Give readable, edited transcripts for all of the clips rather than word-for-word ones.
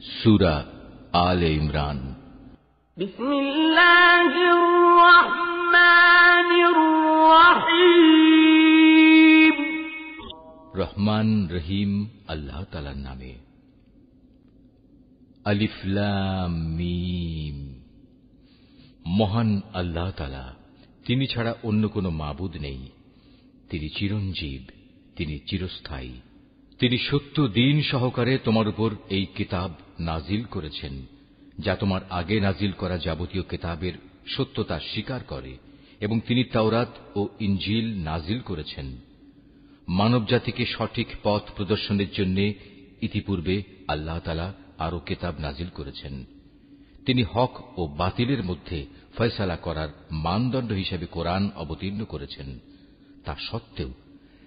সূরা আলে ইমরান। বিসমিল্লাহির রহমানির রহিম। রহমান রহিম আল্লাহ তাআলার নামে। আলিফ লাম মিম। মহান আল্লাহ তাআলা, তিনি ছাড়া অন্য কোনো মাবুদ নেই। তিনি চিরঞ্জীব, তিনি চিরস্থায়ী। তিনি সত্য দ্বীন সহকারে তোমার উপর এই কিতাব নাজিল করেছেন, যা তোমার আগে নাজিল করা যাবতীয় কিতাবের সত্যতা স্বীকার করে, এবং তিনি তাওরাত ও ইনজিল নাজিল করেছেন। মানবজাতিকে সঠিক পথ প্রদর্শনের জন্য ইতিপূর্বে আল্লাহ তাআলা আরো কিতাব নাজিল করেছেন। তিনি হক ও বাতিলের মধ্যে ফয়সালা করার মানদণ্ড হিসেবে কোরআন অবতীর্ণ করেছেন। তা সত্ত্বেও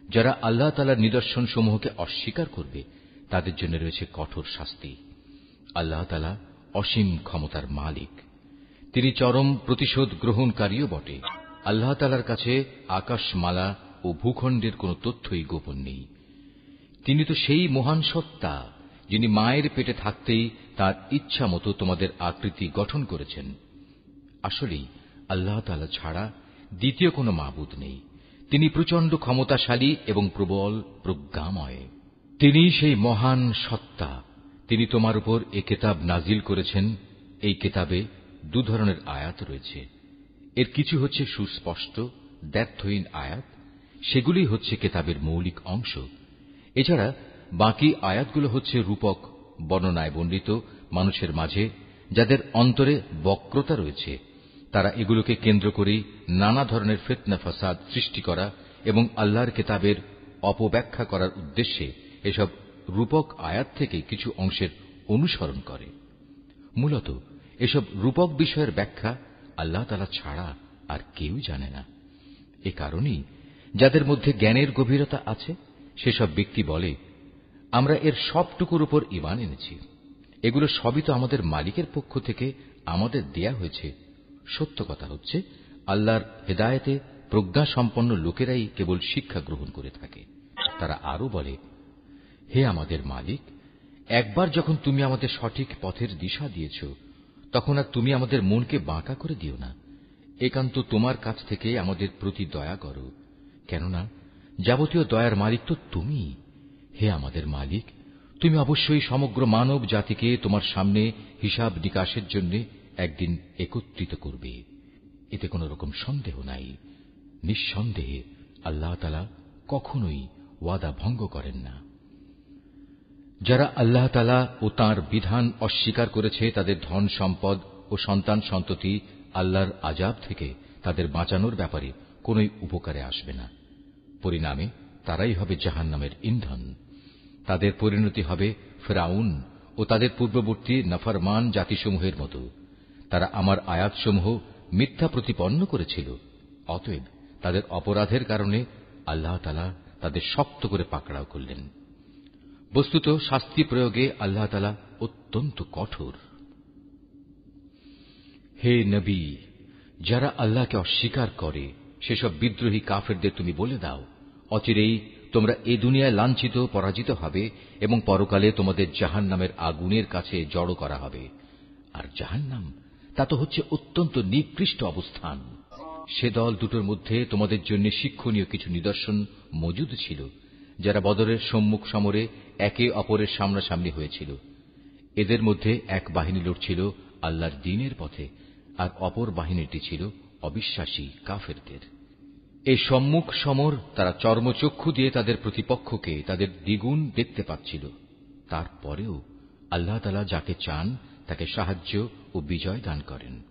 যারা আল্লাহ তাআলার নিদর্শন সমূহকে অস্বীকার করবে, তাদের জন্য রয়েছে কঠোর শাস্তি। আল্লাহ তাআলা অসীম ক্ষমতার মালিক, তিনি চরম প্রতিশোধ গ্রহণকারীও বটে। আল্লাহ তাআলার কাছে আকাশমালা ও ভূখণ্ডের কোন তথ্যই গোপন নেই। তিনি তো সেই মহান সত্তা, যিনি মায়ের পেটে থাকতেই তার ইচ্ছা মতো তোমাদের আকৃতি গঠন করেছেন। আসলেই আল্লাহ তাআলা ছাড়া দ্বিতীয় কোনো মাবুদ নেই। তিনি প্রচন্ড ক্ষমতাশালী এবং প্রবল প্রজ্ঞাময়। তিনি সেই মহান সত্তা। তিনি তোমার উপর এই কিতাব নাজিল করেছেন। এই কিতাবে দু ধরনের আয়াত রয়েছে। এর কিছু হচ্ছে সুস্পষ্ট দ্ব্যর্থহীন আয়াত, সেগুলি হচ্ছে কিতাবের মৌলিক অংশ। এছাড়া বাকি আয়াতগুলো হচ্ছে রূপক বর্ণনায় বর্ণিত মানুষের মাঝে, যাদের অন্তরে বক্রতা রয়েছে। তারা এগুলোকে কেন্দ্র করে নানা ধরনের ফিতনা ফাসাদ সৃষ্টি করা এবং আল্লাহর কিতাবের অপব্যাখ্যা করার উদ্দেশ্যে এসব রূপক আয়াত থেকে কিছু অংশের অনুসরণ করে। মূলত এসব রূপক বিষয়ের ব্যাখ্যা আল্লাহ তাআলা ছাড়া আর কেউ জানে না। এ কারণেই যাদের মধ্যে জ্ঞানের গভীরতা আছে, সেসব ব্যক্তি বলে, আমরা এর সবটুকুর উপর ঈমান এনেছি। এগুলো সবই তো আমাদের মালিকের পক্ষ থেকে আমাদের দেয়া হয়েছে। সত্য কথা হচ্ছে, আল্লাহর হেদায়েতে প্রজ্ঞা সম্পন্ন লোকেরাই কেবল শিক্ষা গ্রহণ করে থাকে। তারা আরো বলে, হে আমাদের মালিক, একবার যখন তুমি আমাদের সঠিক পথের দিশা দিয়েছ, তখন আর তুমি আমাদের মনকে বাঁকা করে দিও না। একান্ত তোমার কাছ থেকে আমাদের প্রতি দয়া করো, কেননা যাবতীয় দয়ার মালিক তো তুমি। হে আমাদের মালিক, তুমি অবশ্যই সমগ্র মানব জাতিকে তোমার সামনে হিসাব নিকাশের জন্য একদিন একত্রিত করবে। এতে কোন রকম সন্দেহ নাই। নিঃসন্দেহে আল্লাহ তাআলা কখনোই ওয়াদা ভঙ্গ করেন না। যারা আল্লাহ তাআলা ও তাঁর বিধান অস্বীকার করেছে, তাদের ধন সম্পদ ও সন্তান সন্ততি আল্লাহর আযাব থেকে তাদের বাঁচানোর ব্যাপারে কোনই উপকারে আসবে না। পরিণামে তারাই হবে জাহান্নামের ইন্ধন। তাদের পরিণতি হবে ফিরআউন ও তাদের পূর্ববর্তী নাফরমান জাতিসমূহের মতো। তারা আমার আয়াতসমূহ মিথ্যা প্রতিপন্ন করেছিল। অতএব তাদের অপরাধের কারণে আল্লাহ তাআলা তাদের শক্ত করে পাকড়াও করলেন। বস্তুত শাস্তি প্রয়োগে আল্লাহ তাআলা অত্যন্ত কঠোর। হে নবী, যারা আল্লাহকে অস্বীকার করে, সেসব বিদ্রোহী কাফেরদের তুমি বলে দাও, অচিরেই তোমরা এ দুনিয়ায় লাঞ্ছিত পরাজিত হবে এবং পরকালে তোমাদের জাহান্নামের আগুনের কাছে জড়ো করা হবে। আর জাহান্নাম, তা তো হচ্ছে অত্যন্ত নিকৃষ্ট অবস্থান। সে দল দুটোর মধ্যে তোমাদের জন্য শিক্ষণীয় কিছু নিদর্শন মজুদ ছিল, যারা বদরের সম্মুখ সমরে একে অপরের সামনাসামনি হয়েছিল। এদের মধ্যে এক বাহিনী লড়ছিল আল্লাহর দ্বীনের পথে, আর অপর বাহিনীটি ছিল অবিশ্বাসী কাফেরদের। এই সম্মুখ সমর তারা চর্মচক্ষু দিয়ে তাদের প্রতিপক্ষকে তাদের দ্বিগুণ দেখতে পাচ্ছিল। তারপরেও আল্লাহ তাআলা যাকে চান তাকে সাহায্য ও বিজয় দান করেন।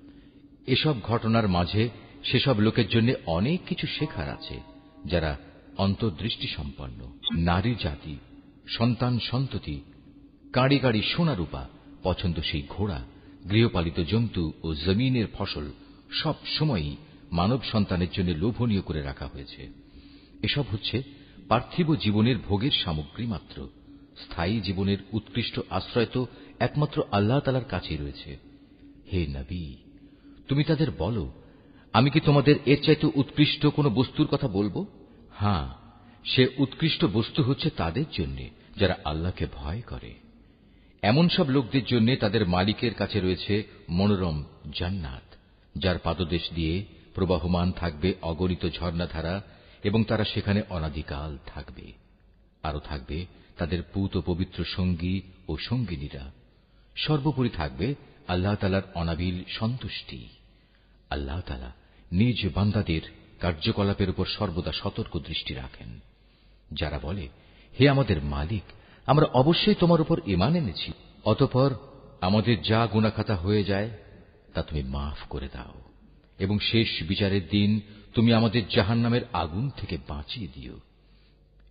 এসব ঘটনার মাঝে সেসব লোকের জন্য অনেক কিছু শেখার আছে, যারা অন্তর্দৃষ্টি সম্পন্ন। নারী জাতি, সন্তান সন্ততি, কাঁড়ি কাঁড়ি সোনা রূপা, পছন্দসই ঘোড়া, গৃহপালিত জন্তু ও জমিনের ফসল সব সময়ই মানব সন্তানের জন্য লোভনীয় করে রাখা হয়েছে। এসব হচ্ছে পার্থিব জীবনের ভোগের সামগ্রী মাত্র। স্থায়ী জীবনের উৎকৃষ্ট আশ্রয় তো একমাত্র আল্লাহ তাআলার কাছেই রয়েছে। হে নবী, তুমি তাদের বলো, আমি কি তোমাদের এর চাইতে উৎকৃষ্ট কোন বস্তুর কথা বলবো? হ্যাঁ, সে উৎকৃষ্ট বস্তু হচ্ছে তাদের জন্য যারা আল্লাহকে ভয় করে। এমন সব লোকদের জন্য তাদের মালিকের কাছে রয়েছে মনোরম জান্নাত, যার পাদদেশ দিয়ে প্রবাহমান থাকবে অগণিত ঝর্ণাধারা, এবং তারা সেখানে অনাদিকাল থাকবে। আরো থাকবে তাদের পূত পবিত্র সঙ্গী ও সঙ্গিনীরা। সর্বোপরি থাকবে আল্লাহ তাআলার অনাবিল সন্তুষ্টি। আল্লাহ তাআলা নিজ বান্দাদের কার্যকলাপের উপর সর্বদা সতর্ক দৃষ্টি রাখেন। যারা বলে, হে আমাদের মালিক, আমরা অবশ্যই তোমার উপর ঈমান এনেছি, অতঃপর আমাদের যা গুনাহখাতা হয়ে যায় তা তুমি মাফ করে দাও, এবং শেষ বিচারের দিন তুমি আমাদের জাহান্নামের আগুন থেকে বাঁচিয়ে দিও।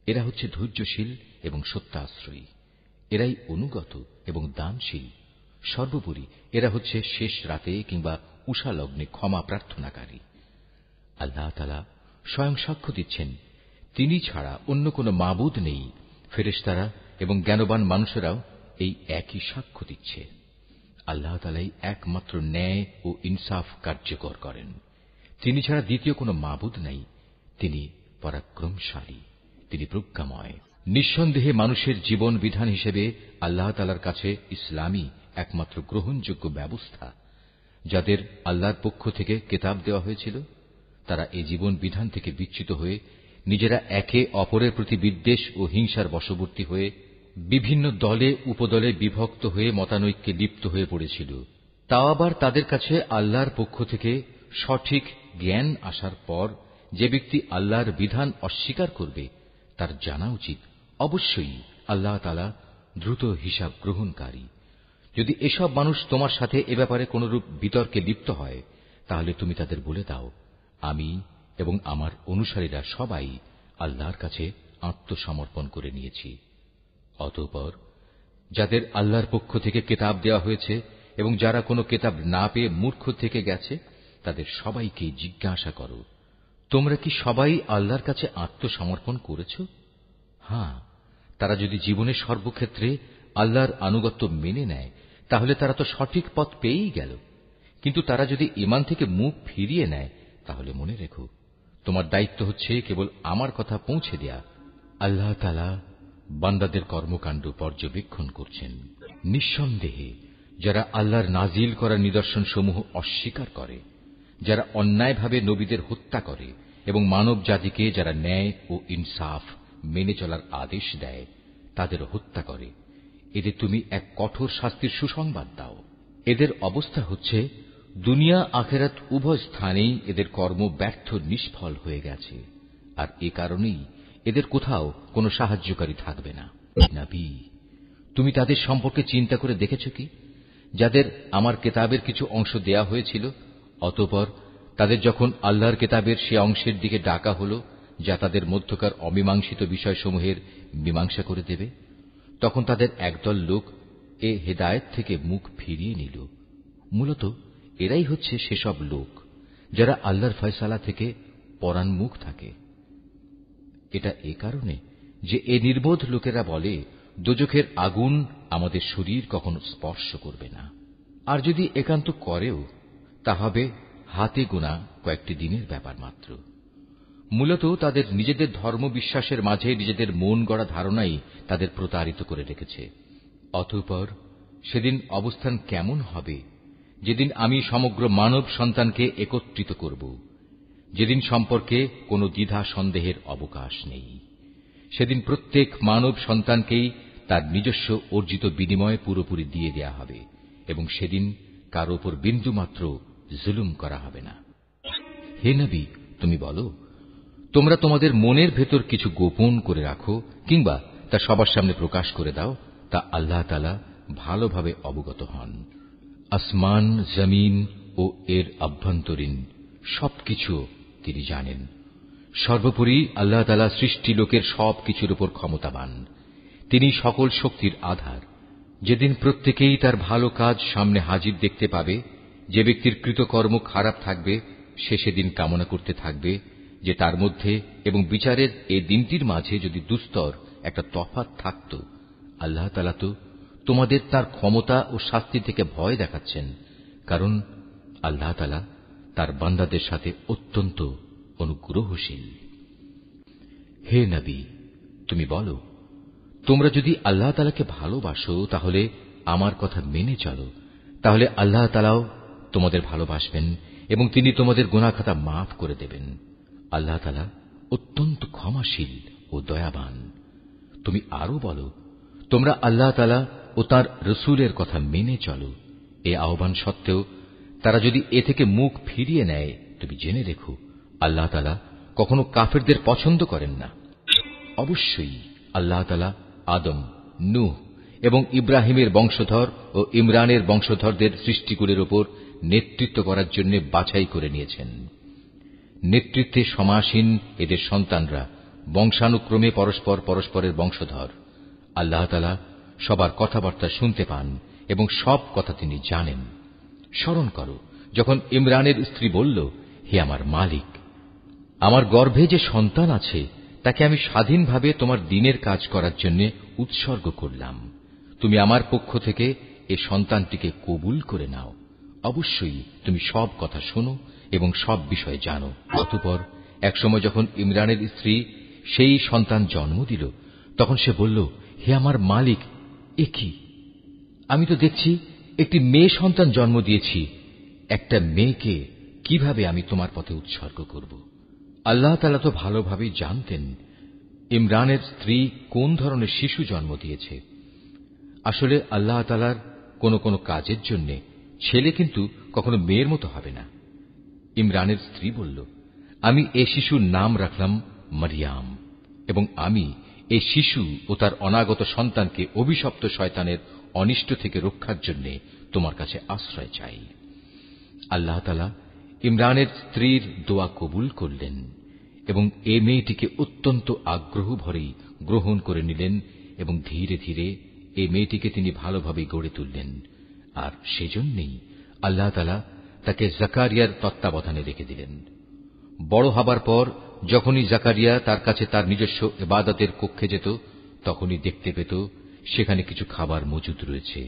এরা হচ্ছে ধৈর্যশীল এবং সত্যাশ্রয়ী। এরাই অনুগত এবং দানশীল। সর্বোপরি এরা হচ্ছে শেষ রাতে কিংবা উষা লগ্নে ক্ষমা প্রার্থনাকারী। আল্লাহ তাআলা স্বয়ং সাক্ষ্য দিচ্ছেন, তিনি ছাড়া অন্য কোনো মাবুদ নেই। ফেরেশতারা এবং জ্ঞানবান মানুষেরাও এই একই সাক্ষ্য দিচ্ছে। আল্লাহ তাআলাই একমাত্র ন্যায় ও ইনসাফ কার্যকর করেন। তিনি ছাড়া দ্বিতীয় কোনো মাবুদ নাই। তিনি পরাক্রমশালী, তিনি প্রজ্ঞাময়। নিঃসন্দেহে মানুষের জীবন বিধান হিসেবে আল্লাহ তাআলার কাছে ইসলামই একমাত্র গ্রহণযোগ্য ব্যবস্থা। যাদের আল্লাহর পক্ষ থেকে কিতাব দেওয়া হয়েছিল, তারা এই জীবন বিধান থেকে বিচ্যুত হয়ে নিজেরা একে অপরের প্রতি বিদ্বেষ ও হিংসার বশবর্তী হয়ে বিভিন্ন দলে উপদলে বিভক্ত হয়ে মতানৈক্যে লিপ্ত হয়ে পড়েছিল। তাও আবার তাদের কাছে আল্লাহর পক্ষ থেকে সঠিক জ্ঞান আসার পর যে ব্যক্তি আল্লাহর বিধান অস্বীকার করবে, তার জানা উচিত অবশ্যই আল্লাহ তাআলা দ্রুত হিসাব গ্রহণকারী। যদি এসব মানুষ তোমার সাথে এ ব্যাপারে কোনরূপ বিতর্কে লিপ্ত হয়, তাহলে তুমি তাদের বলে দাও, আমি এবং আমার অনুসারীরা সবাই আল্লাহর কাছে আত্মসমর্পণ করে নিয়েছি। অতঃপর যাদের আল্লাহর পক্ষ থেকে কিতাব দেওয়া হয়েছে এবং যারা কোনো কিতাব না পেয়ে মূর্খ থেকে গেছে, তাদের সবাইকে জিজ্ঞাসা করো, তোমরা কি সবাই আল্লাহর কাছে আত্মসমর্পণ করেছ? হ্যাঁ, তারা যদি জীবনের সর্বক্ষেত্রে আল্লাহর আনুগত্য মেনে নেয়, তাহলে তারা তো সঠিক পথ পেয়েই গেল। কিন্তু তারা যদি ঈমান থেকে মুখ ফিরিয়ে নেয়, তাহলে মনে রেখো, তোমার দায়িত্ব হচ্ছে কেবল আমার কথা পৌঁছে দেয়া। আল্লাহ তাআলা বান্দাদের কর্মকাণ্ড পর্যবেক্ষণ করছেন। নিঃসন্দেহে যারা আল্লাহর নাজিল করা নিদর্শন সমূহ অস্বীকার করে, যারা অন্যায়ভাবে নবীদের হত্যা করে এবং মানব জাতিকে যারা ন্যায় ও ইনসাফ মেনে চলার আদেশ দেয়, তাদের হত্যা করে, এদের তুমি এক কঠোর শাস্তির সুসংবাদ দাও। এদের অবস্থা হচ্ছে দুনিয়া আখেরাত উভয় স্থানেই এদের কর্ম ব্যর্থ নিষ্ফল হয়ে গেছে, আর এ কারণেই এদের কোথাও কোনো সাহায্যকারী থাকবে না। নবী, তুমি তাদের সম্পর্কে চিন্তা করে দেখেছ কি, যাদের আমার কেতাবের কিছু অংশ দেয়া হয়েছিল, অতঃপর তাদের যখন আল্লাহর কেতাবের সে অংশের দিকে ডাকা হল যা তাদের মধ্যকার অমীমাংসিত বিষয়সমূহের মীমাংসা করে দেবে, তখন তাদের একদল লোক এ হেদায়েত থেকে মুখ ফিরিয়ে নিল। মূলত এরাই হচ্ছে সেসব লোক যারা আল্লাহর ফয়সালা থেকে পরান্মুখ থাকে। এটা এ কারণে যে এ নির্বোধ লোকেরা বলে, দোজখের আগুন আমাদের শরীর কখনো স্পর্শ করবে না, আর যদি একান্ত করেও তা হবে হাতে গোনা কয়েকটি দিনের ব্যাপার মাত্র। মূলত তাদের নিজেদের ধর্ম বিশ্বাসের মাঝে নিজেদের মন গড়া ধারণাই তাদের প্রতারিত করে রেখেছে। অতঃপর সেদিন অবস্থান কেমন হবে, যেদিন আমি সমগ্র মানব সন্তানকে একত্রিত করব, যেদিন সম্পর্কে কোনো দ্বিধা সন্দেহের অবকাশ নেই। সেদিন প্রত্যেক মানব সন্তানকেই তার নিজস্ব অর্জিত বিনিময় পুরোপুরি দিয়ে দেয়া হবে, এবং সেদিন কারো উপর বিন্দুমাত্র জুলুম করা হবে না। হে নবী, তুমি বলো, তোমরা তোমাদের মনের ভেতর কিছু গোপন করে রাখো কিংবা তা সবার সামনে প্রকাশ করে দাও, তা আল্লাহ তাআলা ভালোভাবে অবগত হন। আসমান, জমিন ও এর আভ্যন্তরীণ সবকিছু তিনি জানেন। সর্বোপরি আল্লাহ তাআলা সৃষ্টি লোকের সবকিছুর উপর ক্ষমতাবান। তিনি সকল শক্তির আধার। যেদিন প্রত্যেকেই তার ভালো কাজ সামনে হাজির দেখতে পাবে, যে ব্যক্তির কৃতকর্ম খারাপ থাকবে সে সেদিন কামনা করতে থাকবে যে তার মধ্যে এবং বিচারের এই দিনটির মাঝে যদি দুস্তর একটা তফাৎ থাকত। আল্লাহ তাআলা তো তোমাদের তার ক্ষমতা ও শাস্তি থেকে ভয় দেখাচ্ছেন, কারণ আল্লাহ তাআলা তার বান্দাদের সাথে অত্যন্ত অনুগ্রহশীল। হে নবী, তুমি বলো, তোমরা যদি আল্লাহ তাআলাকে ভালোবাসো, তাহলে আমার কথা মেনে চলো, তাহলে আল্লাহ তাআলাও তোমাদের ভালোবাসবেন এবং তিনি তোমাদের গুনাহ খাতা মাফ করে দেবেন। আল্লাহ তাআলা অত্যন্ত ক্ষমাশীল ও দয়াবান। তুমি আরো বলো, তোমরা আল্লাহ তাআলা ও তাঁর রাসূলের কথা মেনে চলো। এই আহ্বান সত্ত্বেও তারা যদি এ থেকে মুখ ফিরিয়ে নেয়, তুমি জেনে রেখো আল্লাহ তাআলা কখনো কাফেরদের পছন্দ করেন না। অবশ্যই আল্লাহ তাআলা আদম, নূহ এবং ইব্রাহিমের বংশধর ও ইমরানের বংশধরদের সৃষ্টিকুলের উপর নেতৃত্ব করার জন্য বাছাই করে নিয়েছেন। নেতৃত্বে সমাসীন এদের সন্তানরা বংশানুক্রমে পরস্পর পরস্পরের বংশধর। আল্লাহ তাআলা সবার কথাবার্তা শুনতে পান এবং সব কথা তিনি জানেন। স্মরণ করো, যখন ইমরানের স্ত্রী বলল, হে আমার মালিক, আমার গর্ভে যে সন্তান আছে তাকে আমি স্বাধীনভাবে তোমার দ্বীনের কাজ করার জন্য উৎসর্গ করলাম। তুমি আমার পক্ষ থেকে এ সন্তানটিকে কবুল করে নাও। অবশ্যই তুমি সব কথা শোনো এবং সব বিষয়ে জানো। অতঃপর একসময় যখন ইমরানের স্ত্রী সেই সন্তান জন্ম দিল, তখন সে বলল, হে আমার মালিক, এ কি? আমি তো দেখছি একটি মেয়ে সন্তান জন্ম দিয়েছি। একটা মেয়েকে কিভাবে আমি তোমার পথে উৎসর্গ করব? আল্লাহ তাআলা তো ভালোভাবেই জানতেন ইমরানের স্ত্রী কোন ধরনের শিশু জন্ম দিয়েছে। আসলে আল্লাহ তাআলার কোন কোন কাজের জন্য ছেলে কিন্তু কখনো মেয়ের মতো হবে না। ইমরানের স্ত্রী বলল, আমি এ শিশুর নাম রাখলাম মারিয়াম, এবং আমি এই শিশু ও তার অনাগত সন্তানকে অভিশপ্ত শয়তানের অনিষ্ট থেকে রক্ষার জন্য তোমার কাছে আশ্রয় চাই। আল্লাহ তাআলা ইমরানের স্ত্রীর দোয়া কবুল করলেন এবং এ মেয়েটিকে অত্যন্ত আগ্রহ ভরেই গ্রহণ করে নিলেন এবং ধীরে ধীরে এই মেয়েটিকে তিনি ভালোভাবে গড়ে তুললেন। আর সেজন্যই আল্লাহ তাআলা তাকে জাকারিয়ার তত্ত্বাবধানে রেখে দিলেন। বড় হবার পর যখনই জাকারিয়া তার কাছে তার নিজস্ব ইবাদতের কক্ষে যেত, তখনই দেখতে পেত সেখানে কিছু খাবার মজুদ রয়েছে।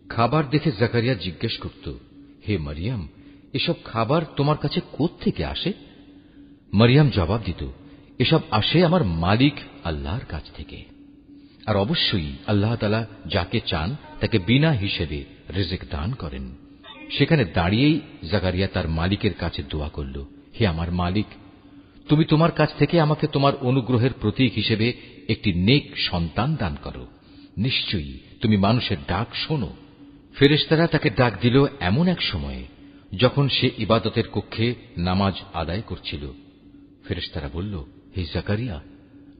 খাবার দেখে জাকারিয়া জিজ্ঞেস করত, হে মারিয়াম, এসব খাবার তোমার কাছে কোত্থেকে আসে? মারিয়াম জবাব দিত, এসব আসে আমার মালিক আল্লাহর কাছ থেকে। আর অবশ্যই আল্লাহ তাআলা যাকে চান তাকে বিনা হিসেবে রিজিক দান করেন। সেখানে দাঁড়িয়েই জাকারিয়া তার মালিকের কাছে দোয়া করল, হে আমার মালিক, তুমি তোমার কাছ থেকে আমাকে তোমার অনুগ্রহের প্রতীক হিসেবে একটি নেক সন্তান দান করো। নিশ্চয়ই তুমি মানুষের ডাক শোনো। ফেরেশতারা তাকে ডাক দিল এমন এক সময়ে যখন সে ইবাদতের কক্ষে নামাজ আদায় করছিল। ফেরেশতারা বলল, হে জাকারিয়া,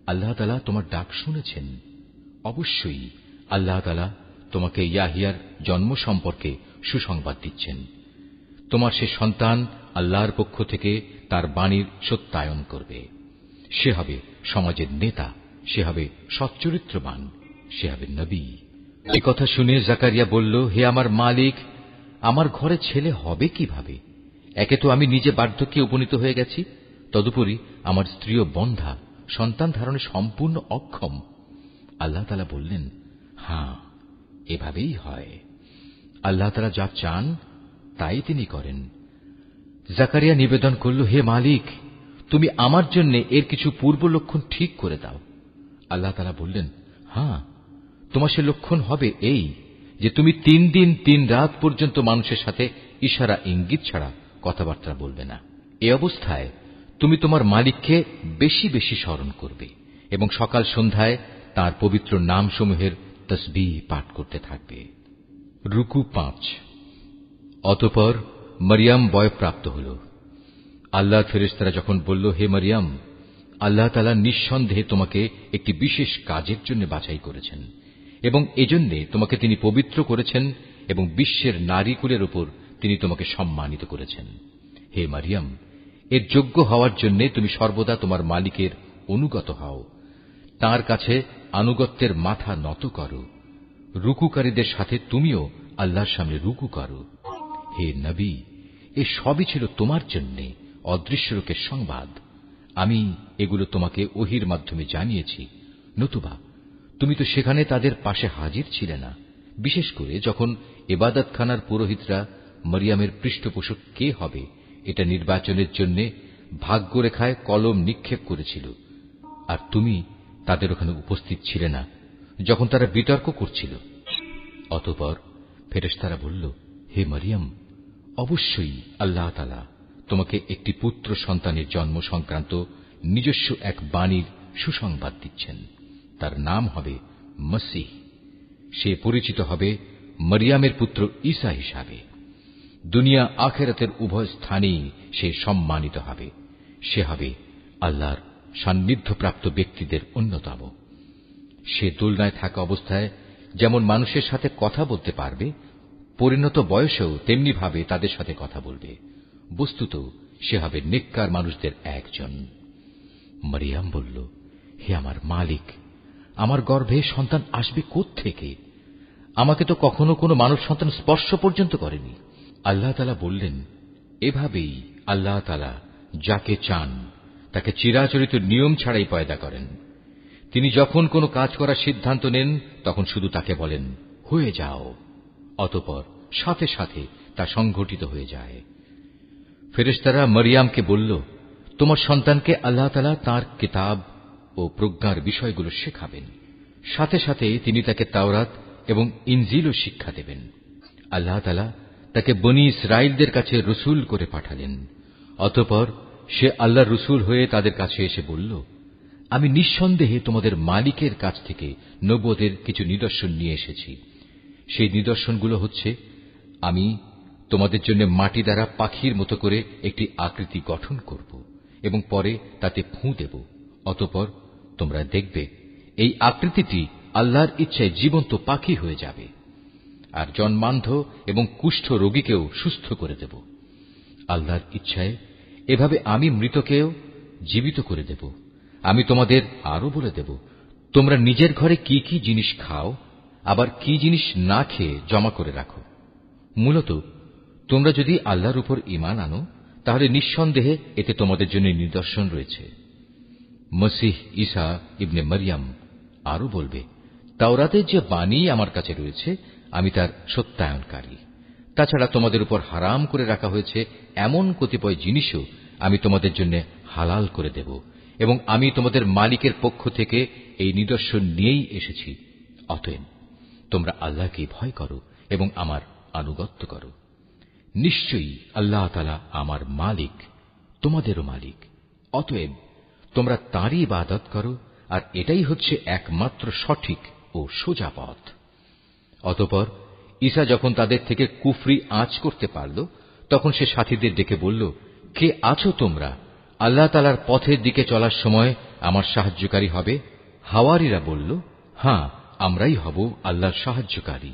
আল্লাহ তাআলা তোমার ডাক শুনেছেন। অবশ্যই আল্লাহ তাআলা তোমাকে ইয়াহিয়ার জন্ম সম্পর্কে সুসংবাদ দিচ্ছেন। তোমার সে সন্তান আল্লাহর পক্ষ থেকে তার বাণীর সত্যায়ন করবে। সে হবে সমাজের নেতা, সে হবে সচ্চরিত্রবান, সে হবে নবী। এই কথা শুনে জাকারিয়া বলল, হে আমার মালিক, আমার ঘরে ছেলে হবে কিভাবে? একে তো আমি নিজে বার্ধক্যে উপনীত হয়ে গেছি, তদুপরি আমার স্ত্রীও বন্ধ্যা, সন্তান ধারণে সম্পূর্ণ অক্ষম। আল্লাহ তাআলা বললেন, হ্যাঁ, এভাবেই হয়। আল্লাহ তাআলা যা চান তাই তিনি করেন। জাকারিয়া নিবেদন করল, হে মালিক, তুমি আমার জন্য এর কিছু পূর্ব লক্ষণ ঠিক করে দাও। আল্লাহ তাআলা বললেন, হ্যাঁ, তোমার সে লক্ষণ হবে এই যে তুমি 3 দিন 3 রাত পর্যন্ত মানুষের সাথে ইশারা ইঙ্গিত ছাড়া কথাবার্তা বলবে না। এই অবস্থায় তুমি তোমার মালিককে বেশি বেশি স্মরণ করবে এবং সকাল সন্ধ্যায় তাঁর পবিত্র নামসমূহের তসবিহ পাঠ করতে থাকবে। রুকু 5। অতঃপর মারিয়াম বয়ঃপ্রাপ্ত হল। আল্লাহর ফেরেশতারা যখন বলল, হে মারিয়াম, আল্লাহ তাআলা নিঃসন্দেহে তোমাকে একটি বিশেষ কাজের জন্য বাছাই করেছেন এবং এজন্য তোমাকে তিনি পবিত্র করেছেন এবং বিশ্বের নারীকুলের উপর তিনি তোমাকে সম্মানিত করেছেন। হে মারিয়াম, এর যোগ্য হওয়ার জন্য তুমি সর্বদা তোমার মালিকের অনুগত হও। তাঁর কাছে আনুগত্যের মাথা নত করো। রুকুকারীদের সাথে তুমিও আল্লাহর সামনে রুকু করো। হে নবী, এ সবই ছিল তোমার জন্য অদৃশ্য লোকের সংবাদ। আমি এগুলো তোমাকে ওহীর মাধ্যমে জানিয়েছি, নতুবা তুমি তো সেখানে তাদের পাশে হাজির ছিলে না, বিশেষ করে যখন ইবাদতখানার পুরোহিতরা মরিয়মের পৃষ্ঠপোষক কে হবে এটা নির্বাচনের জন্য ভাগ্যরেখায় কলম নিক্ষেপ করেছিল, আর তুমি তাদের ওখানে উপস্থিত ছিলে না যখন তারা বিতর্ক করছিল। অতঃপর ফেরেশতারা বলল, হে মরিয়ম, অবশ্যই আল্লাহ তাআলা তোমাকে একটি পুত্র সন্তানের জন্ম সংক্রান্ত নিজস্ব এক বাণীর সুসংবাদ দিচ্ছেন। তার নাম হবে মসীহ। সে পরিচিত হবে মরিয়মের পুত্র ঈসা হিসাবে। দুনিয়া আখিরাতের উভয় স্থানেই সে সম্মানিত হবে। সে হবে আল্লাহর সান্নিধ্যপ্রাপ্ত ব্যক্তিদের অন্যতম। সে দোলনায় থাকা অবস্থায় যেমন মানুষের সাথে কথা বলতে পারবে, পরিণত বয়সেও তেমনি ভাবে তাদের সাথে কথা বলবে। বস্তুত সে হবে নেককার মানুষদের একজন। মরিয়ম বলল, হে আমার মালিক, আমার গর্ভে সন্তান আসবে কোত্থেকে? আমাকে তো কখনো কোনো মানব সন্তান স্পর্শ পর্যন্ত করেনি। আল্লাহ তাআলা বললেন, এভাবেই আল্লাহ তাআলা যাকে চান তাকে চিরাচরিত নিয়ম ছাড়াই পয়দা করেন। তিনি যখন কোনো কাজ করার সিদ্ধান্ত নেন তখন শুধু তাকে বলেন, হয়ে যাও। অতঃপর সাথে সাথে তা সংঘটিত হয়ে যায়। ফেরেশতারা মরিয়মকে বলল, তোমার সন্তানকে আল্লাহ তাআলা তাঁর কিতাব ও প্রজ্ঞার বিষয়গুলো শেখাবেন। সাথে সাথে তিনি তাকে তাওরাত এবং ইনজিলও শিক্ষা দেবেন। আল্লাহ তাআলা তাকে বনী ইসরাইলদের কাছে রসুল করে পাঠালেন। অতঃপর সে আল্লাহর রসুল হয়ে তাদের কাছে এসে বলল, আমি নিঃসন্দেহে তোমাদের মালিকের কাছ থেকে নবুয়তের কিছু নিদর্শন নিয়ে এসেছি। সেই নিদর্শনগুলো হচ্ছে, আমি তোমাদের জন্য মাটি দ্বারা পাখির মতো করে একটি আকৃতি গঠন করব এবং পরে তাতে ফুঁ দেব। অতঃপর তোমরা দেখবে এই আকৃতিটি আল্লাহর ইচ্ছায় জীবন্ত পাখি হয়ে যাবে। আর জন্মান্ধ এবং কুষ্ঠ রোগীকেও সুস্থ করে দেব। আল্লাহর ইচ্ছায় এভাবে আমি মৃতকেও জীবিত করে দেব। আমি তোমাদের আরো বলে দেব, তোমরা নিজের ঘরে কি কি জিনিস খাও, আবার কি জিনিস না খেয়ে জমা করে রাখো। মূলত তোমরা যদি আল্লাহর উপর ঈমান আনো তাহলে নিঃসন্দেহে এতে তোমাদের জন্য নিদর্শন রয়েছে। মসীহ ঈসা ইবনে মরিয়ম আরো বলবে, তাওরাতের যে বাণী আমার কাছে রয়েছে আমি তার সত্যায়নকারী। তাছাড়া তোমাদের উপর হারাম করে রাখা হয়েছে এমন কতিপয় জিনিসও আমি তোমাদের জন্য হালাল করে দেব, এবং আমি তোমাদের মালিকের পক্ষ থেকে এই নিদর্শন নিয়েই এসেছি। অতএব তোমরা আল্লাহকে ভয় করো এবং আমার আনুগত্য করো। নিশ্চয়ই আল্লাহ তাআলা আমার মালিক, তোমাদেরও মালিক। অতএব তোমরা তাঁরই ইবাদত করো, আর এটাই হচ্ছে একমাত্র সঠিক ও সোজা পথ। অতঃপর ঈসা যখন তাদের থেকে কুফরি আঁচ করতে পারল তখন সে সাথীদের ডেকে বলল, কে আছো তোমরা? আল্লাহ তাআলার পথের দিকে চলার সময় আমার সাহায্যকারী হবে? হাওয়ারীরা বলল, হ্যাঁ, আমরাই হব আল্লাহর সাহায্যকারী।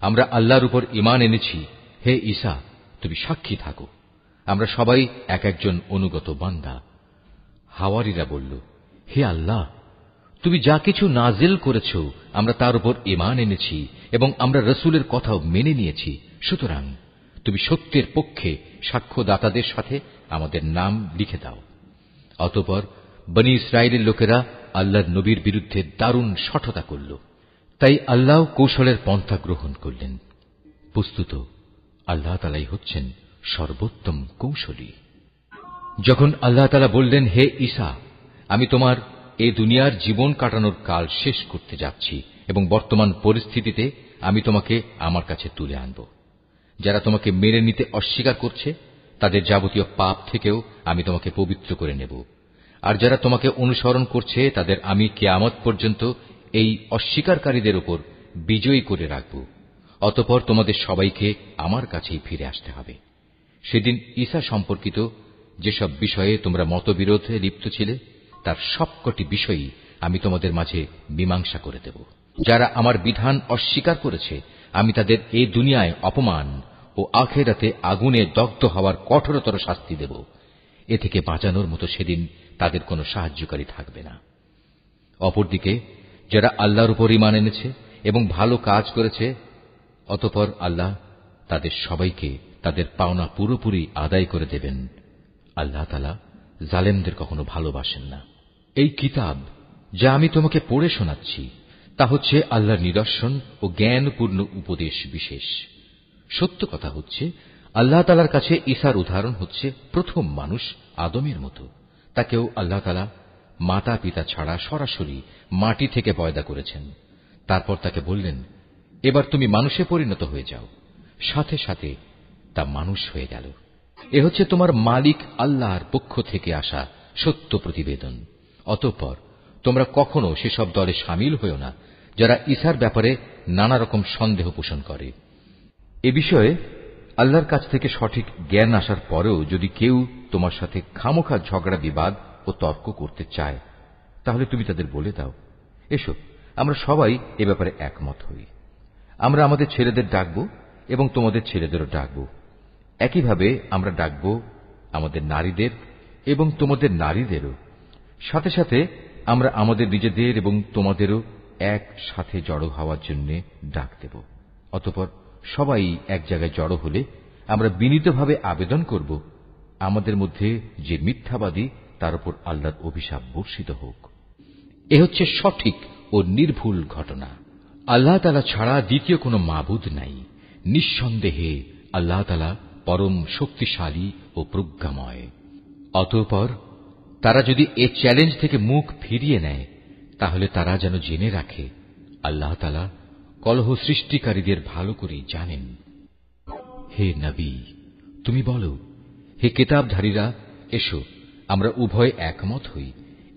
আমরা আল্লাহর উপর ঈমান এনেছি। হে ঈসা, তুমি সাক্ষী থাকো। আমরা সবাই এক একজন অনুগত বান্দা। হাওয়ারীরা বলল, হে আল্লাহ, তুমি যা কিছু নাজিল করেছ আমরা তার উপর ঈমান এনেছি এবং আমরা রসুলের কথাও মেনে নিয়েছি। সুতরাং তুমি সত্যের পক্ষে সাক্ষ্যদাতাদের সাথে আমাদের নাম লিখে দাও। অতঃপর বনী ইসরায়েলের লোকেরা আল্লাহর নবীর বিরুদ্ধে দারুণ শঠতা করল। তাই আল্লাহ কৌশলের পন্থা গ্রহণ করলেন। বস্তুত আল্লাহ তাআলাই হচ্ছেন সর্বোত্তম কৌশলী। যখন আল্লাহ তাআলা বললেন, হে ঈসা, আমি তোমার এই দুনিয়ার জীবন কাটানোর কাল শেষ করতে যাচ্ছি এবং বর্তমান পরিস্থিতিতে আমি তোমাকে আমার কাছে তুলে আনব। যারা তোমাকে মেনে নিতে অস্বীকার করছে তাদের যাবতীয় পাপ থেকেও আমি তোমাকে পবিত্র করে নেব। আর যারা তোমাকে অনুসরণ করছে তাদের আমি কিয়ামত পর্যন্ত এই অস্বীকারীদের উপর বিজয়ী করে রাখব। অতঃপর তোমাদের সবাইকে আমার কাছেই ফিরে আসতে হবে। সেদিন ঈসা সম্পর্কিত যেসব বিষয়ে তোমরা মতবিরোধে লিপ্ত ছিলে তার সবকটি বিষয়ই আমি তোমাদের মাঝে মীমাংসা করে দেব। যারা আমার বিধান অস্বীকার করেছে আমি তাদের এই দুনিয়ায় অপমান ও আখিরাতে আগুনে দগ্ধ হওয়ার কঠোরতর শাস্তি দেব। এ থেকে বাঁচানোর মতো সেদিন তাদের কোনো সাহায্যকারী থাকবে না। অপরদিকে যারা আল্লাহর উপর ঈমান এনেছে এবং ভালো কাজ করেছে, অতঃপর আল্লাহ তাদের সবাইকে তাদের পাওনা পুরোপুরি আদায় করে দেবেন। আল্লাহ তাআলা জালেমদের কখনো ভালোবাসেন না। এই কিতাব যা আমি তোমাকে পড়ে শোনাচ্ছি তা হচ্ছে আল্লাহর নিদর্শন ও জ্ঞানপূর্ণ উপদেশ বিশেষ। সত্য কথা হচ্ছে আল্লাহ তাআলার কাছে ঈসার উদাহরণ হচ্ছে প্রথম মানুষ আদমের মতো। তাকেও আল্লাহ তাআলা মাতা পিতা ছাড়া সরাসরি মাটি থেকে পয়দা করেছেন। তারপর তাকে বললেন, এবার তুমি মানুষে পরিণত হয়ে যাও। সাথে সাথে তা মানুষ হয়ে গেল। এ হচ্ছে তোমার মালিক আল্লাহর পক্ষ থেকে আসা সত্য প্রতিবেদন। অতঃপর তোমরা কখনো সেসব দলে সামিল হও না যারা ঈসার ব্যাপারে নানা রকম সন্দেহ পোষণ করে। এ বিষয়ে আল্লাহর কাছ থেকে সঠিক জ্ঞান আসার পরেও যদি কেউ তোমার সাথে খামোখা ঝগড়া বিবাদ ও তর্ক করতে চায়, তাহলে তুমি তাদের বলে দাও, এসো আমরা সবাই এ ব্যাপারে একমত হই। আমরা আমাদের ছেলেদের ডাকব এবং তোমাদের ছেলেদেরও ডাকব। একইভাবে আমরা ডাকব আমাদের নারীদের এবং তোমাদের নারীদেরও। সাথে সাথে আমরা আমাদের নিজেদের এবং তোমাদেরও একসাথে জড়ো হওয়ার জন্য ডাক দেব। অতঃপর সবাই এক জায়গায় জড়ো হলে আমরা বিনীতভাবে আবেদন করব, আমাদের মধ্যে যে মিথ্যাবাদী তার উপর আল্লাহর অভিশাপ বর্ষিত হোক। এ হচ্ছে সঠিক ও নির্ভুল ঘটনা। আল্লাহ তাআলা ছাড়া দ্বিতীয় কোনো মাবুদ নাই। নিঃসন্দেহে আল্লাহ তাআলা পরম শক্তিশালী ও প্রজ্ঞাময়। অতঃপর তারা যদি এ চ্যালেঞ্জ থেকে মুখ ফিরিয়ে নেয়, তাহলে তারা যেন জেনে রাখে আল্লাহ তাআলা কলহ সৃষ্টিকারীদের ভালো করেই জানেন। হে নবী, তুমি বলো, হে কিতাবধারীরা, এসো আমরা উভয় একমত হই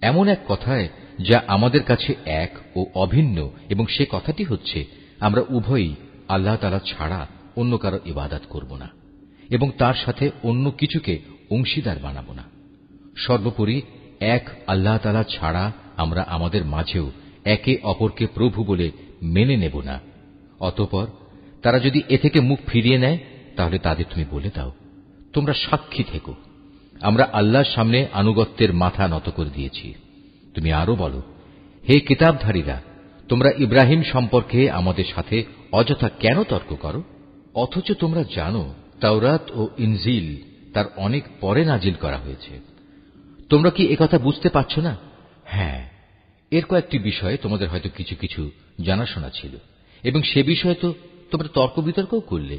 এমন এক কথায় যা আমাদের কাছে এক ও অভিন্ন, এবং সে কথাটি হচ্ছে আমরা উভয়ই আল্লাহ তাআলা ছাড়া অন্য কারো ইবাদত করব না এবং তার সাথে অন্য কিছুকে অংশীদার বানাব না। সর্বোপরি এক আল্লাহ তাআলা ছাড়া আমরা আমাদের মাঝেও একে অপরকে প্রভু বলে মেনে নেব না। অতঃপর তারা যদি এ থেকে মুখ ফিরিয়ে নেয়, তাহলে তাদের তুমি বলে দাও, তোমরা সাক্ষী থেকো, আমরা আল্লাহর সামনে আনুগত্যের মাথা নত করে দিয়েছি। তুমি আরো বলো, হে কিতাবধারীরা, তোমরা ইব্রাহিম সম্পর্কে আমাদের সাথে অযথা কেন তর্ক করো, অথচ তোমরা জানো তাওরাত ও ইনজিল তার অনেক পরে নাজিল করা হয়েছে। তোমরা কি একথা বুঝতে পারছ না? হ্যাঁ, এর কয়েকটি বিষয়ে তোমাদের হয়তো কিছু কিছু জানাশোনা ছিল এবং সে বিষয়ে তো তোমরা তর্ক বিতর্কও করলে,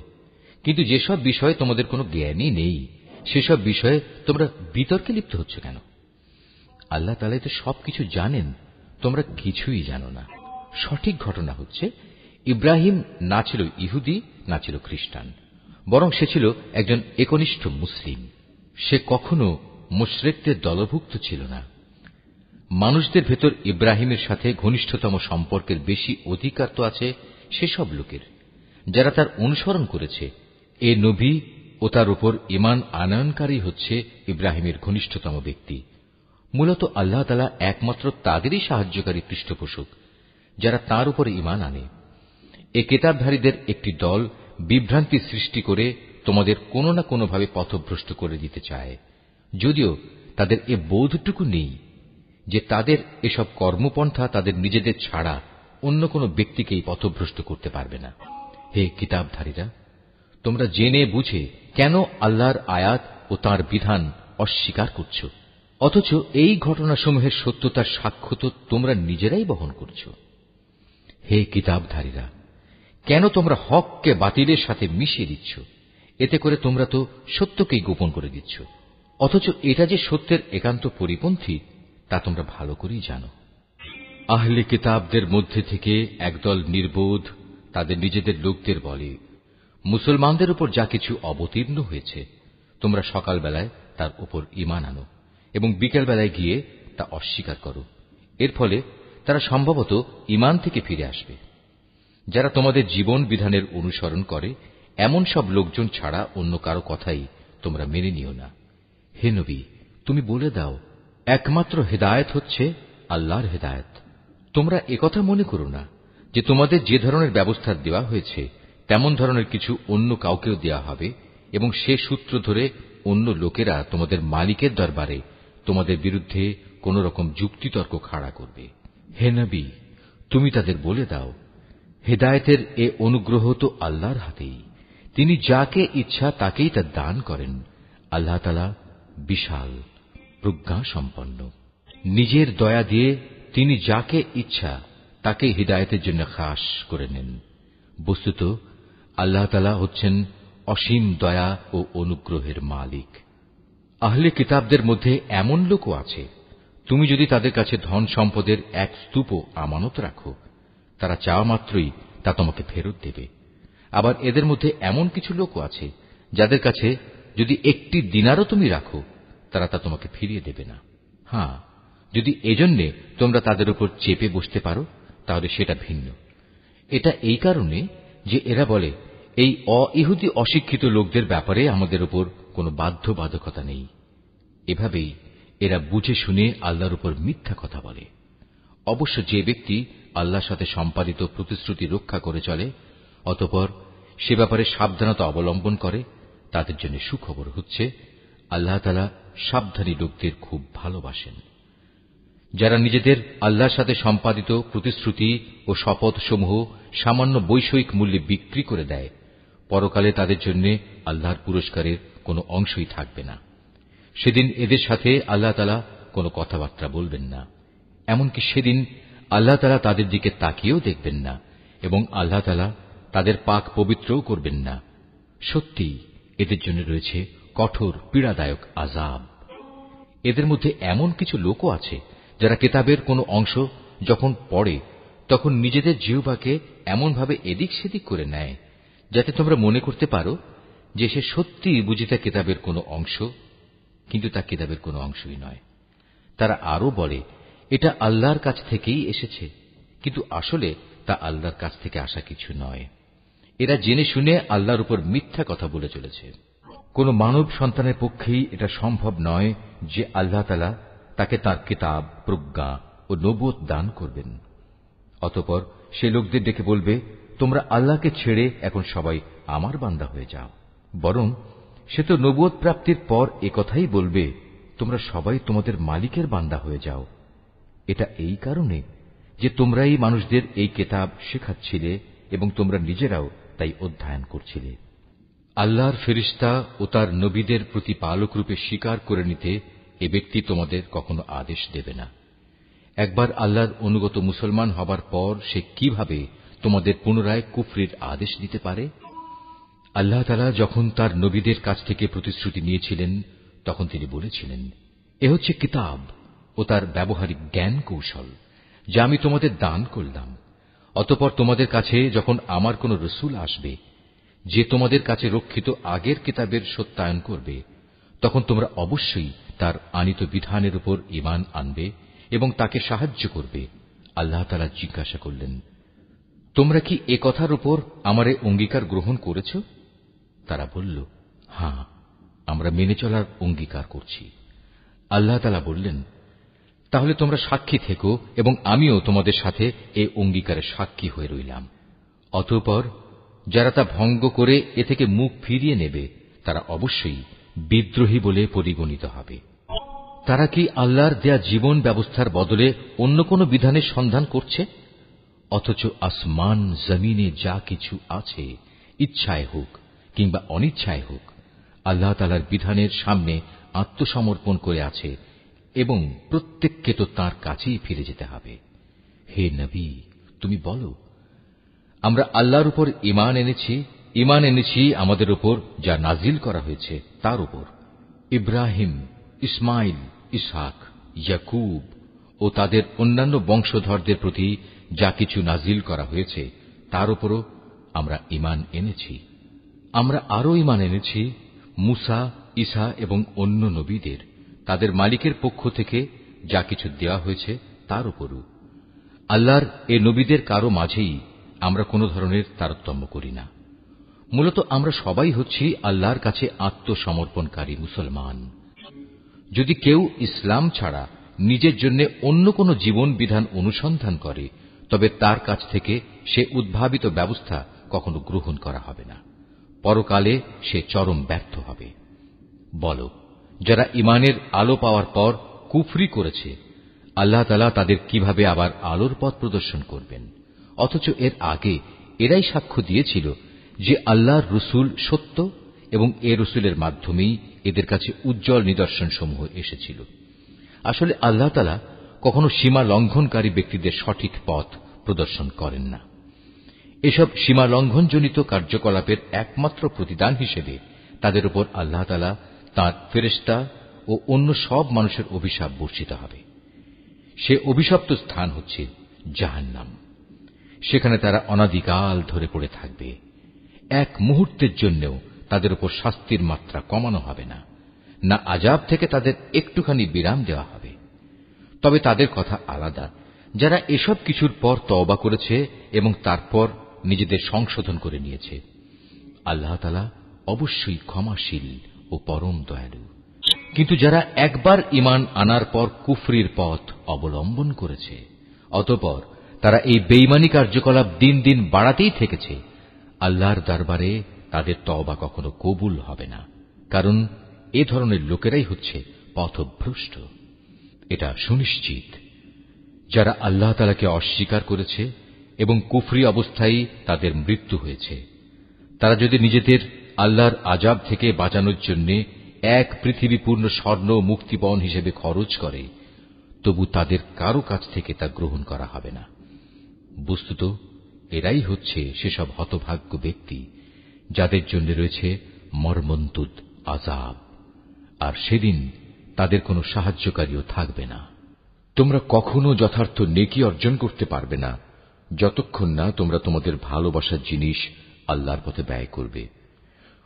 কিন্তু যেসব বিষয়ে তোমাদের কোনো জ্ঞানই নেই, সেসব বিষয়ে তোমরা বিতর্কে লিপ্ত হচ্ছ কেন? আল্লাহ তাআলা তো সবকিছু জানেন, তোমরা কিছুই জানো না। সঠিক ঘটনা হচ্ছে, ইব্রাহিম না ছিল ইহুদি না ছিল খ্রিস্টান, বরং সে ছিল একজন একনিষ্ঠ মুসলিম। সে কখনো মুশরিকদের দলভুক্ত ছিল না। মানুষদের ভেতর ইব্রাহিমের সাথে ঘনিষ্ঠতম সম্পর্কের বেশি অধিকার তো আছে সেসব লোকের যারা তার অনুসরণ করেছে। এ নবী ও তার উপর ঈমান আনয়নকারী হচ্ছে ইব্রাহিমের ঘনিষ্ঠতম ব্যক্তি। মূলত আল্লাহ তাআলা একমাত্র তাদেরই সাহায্যকারী পৃষ্ঠপোষক যারা তার উপর ঈমান আনে। এ কিতাবধারীদের একটি দল বিভ্রান্তি সৃষ্টি করে তোমাদের কোনো না কোনোভাবে পথভ্রষ্ট করে দিতে চায়, যদিও তাদের এ বোধটুকু নেই যে তাদের এসব কর্মপন্থা তাদের নিজেদের ছাড়া অন্য কোনো ব্যক্তিকেই পথভ্রষ্ট করতে পারবে না। হে কিতাবধারীরা, তোমরা জেনে বুঝে কেন আল্লাহর আয়াত ও তাঁর বিধান অস্বীকার করছ, অথচ এই ঘটনাসমূহের সত্যতার সাক্ষ্য তো তোমরা নিজেরাই বহন করছ। হে কিতাবধারীরা, কেন তোমরা হককে বাতিলের সাথে মিশিয়ে দিচ্ছ? এতে করে তোমরা তো সত্যকেই গোপন করে দিচ্ছ, অথচ এটা যে সত্যের একান্ত পরিপন্থী তা তোমরা ভালো করেই জানো। আহলে কিতাবদের মধ্যে থেকে একদল নির্বোধ তাদের নিজেদের লোকদের বলে, মুসলমানদের উপর যা কিছু অবতীর্ণ হয়েছে তোমরা সকালবেলায় তার উপর ঈমান আনো এবং বিকেলবেলায় গিয়ে তা অস্বীকার করো। এর ফলে তারা সম্ভবত ঈমান থেকে ফিরে আসবে। যারা তোমাদের জীবন বিধানের অনুসরণ করে এমন সব লোকজন ছাড়া অন্য কারো কথাই তোমরা মেনে নিও না। হে নবী, তুমি বলে দাও, একমাত্র হেদায়েত হচ্ছে আল্লাহর হেদায়েত। তোমরা একথা মনে করো না যে তোমাদের যে ধরনের ব্যবস্থা দেওয়া হয়েছে তেমন ধরনের কিছু অন্য কাউকেও দেওয়া হবে এবং সে সূত্র ধরে অন্য লোকেরা তোমাদের মালিকের দরবারে তোমাদের বিরুদ্ধে কোন রকম যুক্তিতর্ক খাড়া করবে। হে নবী, তুমি তাদের বলে দাও, হেদায়েতের এ অনুগ্রহ তো আল্লাহর হাতেই। তিনি যাকে ইচ্ছা তাকেই তা দান করেন। আল্লাহ তাআলা বিশাল প্রজ্ঞা সম্পন্ন। নিজের দয়া দিয়ে তিনি যাকে ইচ্ছা তাকে হিদায়াতের জন্য খাস করে নেন। বস্তুত আল্লাহ তাআলা হচ্ছেন অসীম দয়া ও অনুগ্রহের মালিক। আহলে কিতাবদের মধ্যে এমন লোকও আছে, তুমি যদি তাদের কাছে ধন সম্পদের এক স্তূপ আমানত রাখো, তারা চাওয়া মাত্রই তা তোমাকে ফেরত দেবে। আবার এদের মধ্যে এমন কিছু লোকও আছে যাদের কাছে যদি একটি দিনারও তুমি রাখো, তারা তা তোমাকে ফিরিয়ে দেবে না। হ্যাঁ, যদি এজন্যে তোমরা তাদের উপর চেপে বসতে পারো, তাহলে সেটা ভিন্ন। এটা এই কারণে যে এরা বলে, এই অইহুদি অশিক্ষিত লোকদের ব্যাপারে আমাদের উপর কোনো বাধ্যবাধকতা নেই। এভাবেই এরা বুঝে শুনে আল্লাহর উপর মিথ্যা কথা বলে। অবশ্য যে ব্যক্তি আল্লাহর সাথে সম্পাদিত প্রতিশ্রুতি রক্ষা করে চলে, অতঃপর সে ব্যাপারে সাবধানতা অবলম্বন করে, তাদের জন্য সুখবর হচ্ছে আল্লাহ তাআলা সাবধানী লোকদের খুব ভালোবাসেন। যারা নিজেদের আল্লাহর সাথে সম্পাদিত প্রতিশ্রুতি ও শপথসমূহ সামান্য বৈষয়িক মূল্যে বিক্রি করে দেয়, পরকালে তাদের জন্য আল্লাহর পুরস্কারের কোনো অংশই থাকবে না। সেদিন এদের সাথে আল্লাহ তাআলা কোনো কথাবার্তা বলবেন না। এমনকি সেদিন আল্লাহ তাআলা তাদের দিকে তাকিয়েও দেখবেন না এবং আল্লাহ তাআলা তাদের পাক পবিত্রও করবেন না। সত্যি এদের জন্য রয়েছে কঠোর পীড়াদায়ক আযাব। এদের মধ্যে এমন কিছু লোকও আছে যারা কিতাবের কোনো অংশ যখন পড়ে তখন নিজেদের জিহ্বাকে এমনভাবে এদিক সেদিক করে নেয় যাতে তোমরা মনে করতে পারো যে সে সত্যিই বুঝি তা কিতাবের কোনো অংশ, কিন্তু তা কিতাবের কোনো অংশই নয়। তারা আরো বলে এটা আল্লাহর কাছ থেকেই এসেছে, কিন্তু আসলে তা আল্লাহর কাছ থেকে আসা কিছু নয়। এরা জেনে শুনে আল্লাহর উপর মিথ্যা কথা বলে চলেছে। কোন মানব সন্তানের পক্ষেই এটা সম্ভব নয় যে আল্লাহ তাআলা তাকে তার কিতাব, প্রজ্ঞা ও নবুয়ত দান করবেন। অতঃপর সে লোকদের ডেকে বলবে, তোমরা আল্লাহকে ছেড়ে এখন সবাই আমার বান্দা হয়ে যাও। বরং সে তো নবুয়ত প্রাপ্তির পর একথাই বলবে, তোমরা সবাই তোমাদের মালিকের বান্দা হয়ে যাও। এটা এই কারণে যে তোমরাই মানুষদের এই কিতাব শেখাচ্ছিলে এবং তোমরা নিজেরাও তাই অধ্যয়ন করছিলে। আল্লাহর ফেরেশতা ও তার নবীদের প্রতিপালক রূপে স্বীকার করে নিতে এ ব্যক্তি তোমাদের কখনো আদেশ দেবে না। একবার আল্লাহর অনুগত মুসলমান হবার পর সে কিভাবে তোমাদের পুনরায় কুফরির আদেশ দিতে পারে? আল্লাহ তাআলা যখন তার নবীদের কাছ থেকে প্রতিশ্রুতি নিয়েছিলেন, তখন তিনি বলেছিলেন, এ হচ্ছে কিতাব ও তার ব্যবহারিক জ্ঞান কৌশল যা আমি তোমাদের দান করলাম। অতঃপর তোমাদের কাছে যখন আমার কোন রসূল আসবে যে তোমাদের কাছে রক্ষিত আগের কিতাবের সত্যায়ন করবে, তখন তোমরা অবশ্যই তার আনিত বিধানের উপর ঈমান আনবে এবং তাকে সাহায্য করবে। আল্লাহ তাআলা জিজ্ঞাসা করলেন, তোমরা কি এ কথার উপর আমার অঙ্গীকার গ্রহণ করেছ? তারা বলল, হ্যাঁ, আমরা মেনে চলার অঙ্গীকার করছি। আল্লাহ তাআলা বললেন, তাহলে তোমরা সাক্ষী থেকো এবং আমিও তোমাদের সাথে এ অঙ্গীকারের সাক্ষী হয়ে রইলাম। অতঃপর যারা তা ভঙ্গ করে এ থেকে মুখ ফিরিয়ে নেবে, তারা অবশ্যই বিদ্রোহী বলে পরিগণিত হবে। তারা কি আল্লাহর দেয়া জীবন ব্যবস্থার বদলে অন্য কোন বিধানের সন্ধান করছে? অথচ আসমান জমিনে যা কিছু আছে, ইচ্ছায় হোক কিংবা অনিচ্ছায় হোক, আল্লাহ তাআলার বিধানের সামনে আত্মসমর্পণ করে আছে এবং প্রত্যেককে তো তাঁর কাছেই ফিরে যেতে হবে। হে নবী, তুমি বলো, আমরা আল্লাহর উপর ঈমান এনেছি আমাদের উপর যা নাজিল করা হয়েছে তার উপর। ইব্রাহিম, ইসমাইল, ইসহাক, ইয়াকুব ও তাদের অন্যান্য বংশধরদের প্রতি যা কিছু নাজিল করা হয়েছে তার উপরও আমরা ঈমান এনেছি। আমরা আরো ঈমান এনেছি মুসা, ঈসা এবং অন্য নবীদের তাদের মালিকের পক্ষ থেকে যা কিছু দেওয়া হয়েছে তার উপরও। আল্লাহর এ নবীদের কারো মাঝেই আমরা কোনো ধরনের তারতম্য করি না। মূলত আমরা সবাই হচ্ছি আল্লাহর কাছে আত্মসমর্পণকারী মুসলমান। যদি কেউ ইসলাম ছাড়া নিজের জন্য অন্য কোন জীবন বিধান অনুসন্ধান করে, তবে তার কাছ থেকে সে উদ্ভাবিত ব্যবস্থা কখনো গ্রহণ করা হবে না। পরকালে সে চরম ব্যর্থ হবে। বলো, যারা ঈমানের আলো পাওয়ার পর কুফরি করেছে, আল্লাহ তাআলা তাদের কিভাবে আবার আলোর পথ প্রদর্শন করবেন? অথচ এর আগে এরাই সাক্ষ্য দিয়েছিল যে আল্লাহর রসূল সত্য এবং এ রসূলের মাধ্যমেই এদের কাছে উজ্জ্বল নিদর্শন সমূহ এসেছিল। আসলে আল্লাহ তাআলা কখনো সীমা লঙ্ঘনকারী ব্যক্তিদের সঠিক পথ প্রদর্শন করেন না। এসব সীমা লঙ্ঘনজনিত কার্যকলাপের একমাত্র প্রতিদান হিসেবে তাদের উপর আল্লাহ তাআলা তাঁর ফেরেশতা ও অন্য সব মানুষের অভিশাপ বর্ষিত হবে। সে অভিশপ্ত স্থান হচ্ছে জাহান্নাম। সেখানে তারা অনাদিকাল ধরে পড়ে থাকবে। এক মুহূর্তের জন্যও তাদের উপর শাস্তির মাত্রা কমানো হবে না, না আযাব থেকে তাদের একটুখানি বিরাম দেওয়া হবে। তবে তাদের কথা আলাদা, যারা এসব কিছুর পর তওবা করেছে এবং তারপর নিজেদের সংশোধন করে নিয়েছে। আল্লাহ তাআলা অবশ্যই ক্ষমাশীল ও পরম দয়ালু। কিন্তু যারা একবার ঈমান আনার পর কুফরির পথ অবলম্বন করেছে, অতঃপর তারা এই বেঈমানি কার্যকলাপ দিন দিন বাড়াতেই থেকেছে, আল্লাহর দরবারে তাদের তওবা কখনো কবুল হবে না, কারণ এ ধরনের লোকেরাই হচ্ছে পথভ্রষ্ট। এটা সুনিশ্চিত, যারা আল্লাহ তাআলাকে অস্বীকার করেছে এবং কুফরি অবস্থায় তাদের মৃত্যু হয়েছে, তারা যদি নিজেদের আল্লাহর আযাব থেকে বাঁচানোর জন্য এক পৃথিবী পূর্ণ স্বর্ণ মুক্তিপণ হিসেবে খরচ করে, তবু তাদের কারো কাছ থেকে তা গ্রহণ করা হবে না। বস্তুত এরাই হচ্ছে সেসব হতভাগ্য ব্যক্তি যাদের জন্য রয়েছে মর্মন্তুদ আযাব, আর সেদিন তাদের কোনো সাহায্যকারীও থাকবে না। তোমরা কখনো যথার্থ নেকি অর্জন করতে পারবে না যতক্ষণ না তোমরা তোমাদের ভালোবাসার জিনিস আল্লাহর পথে ব্যয় করবে।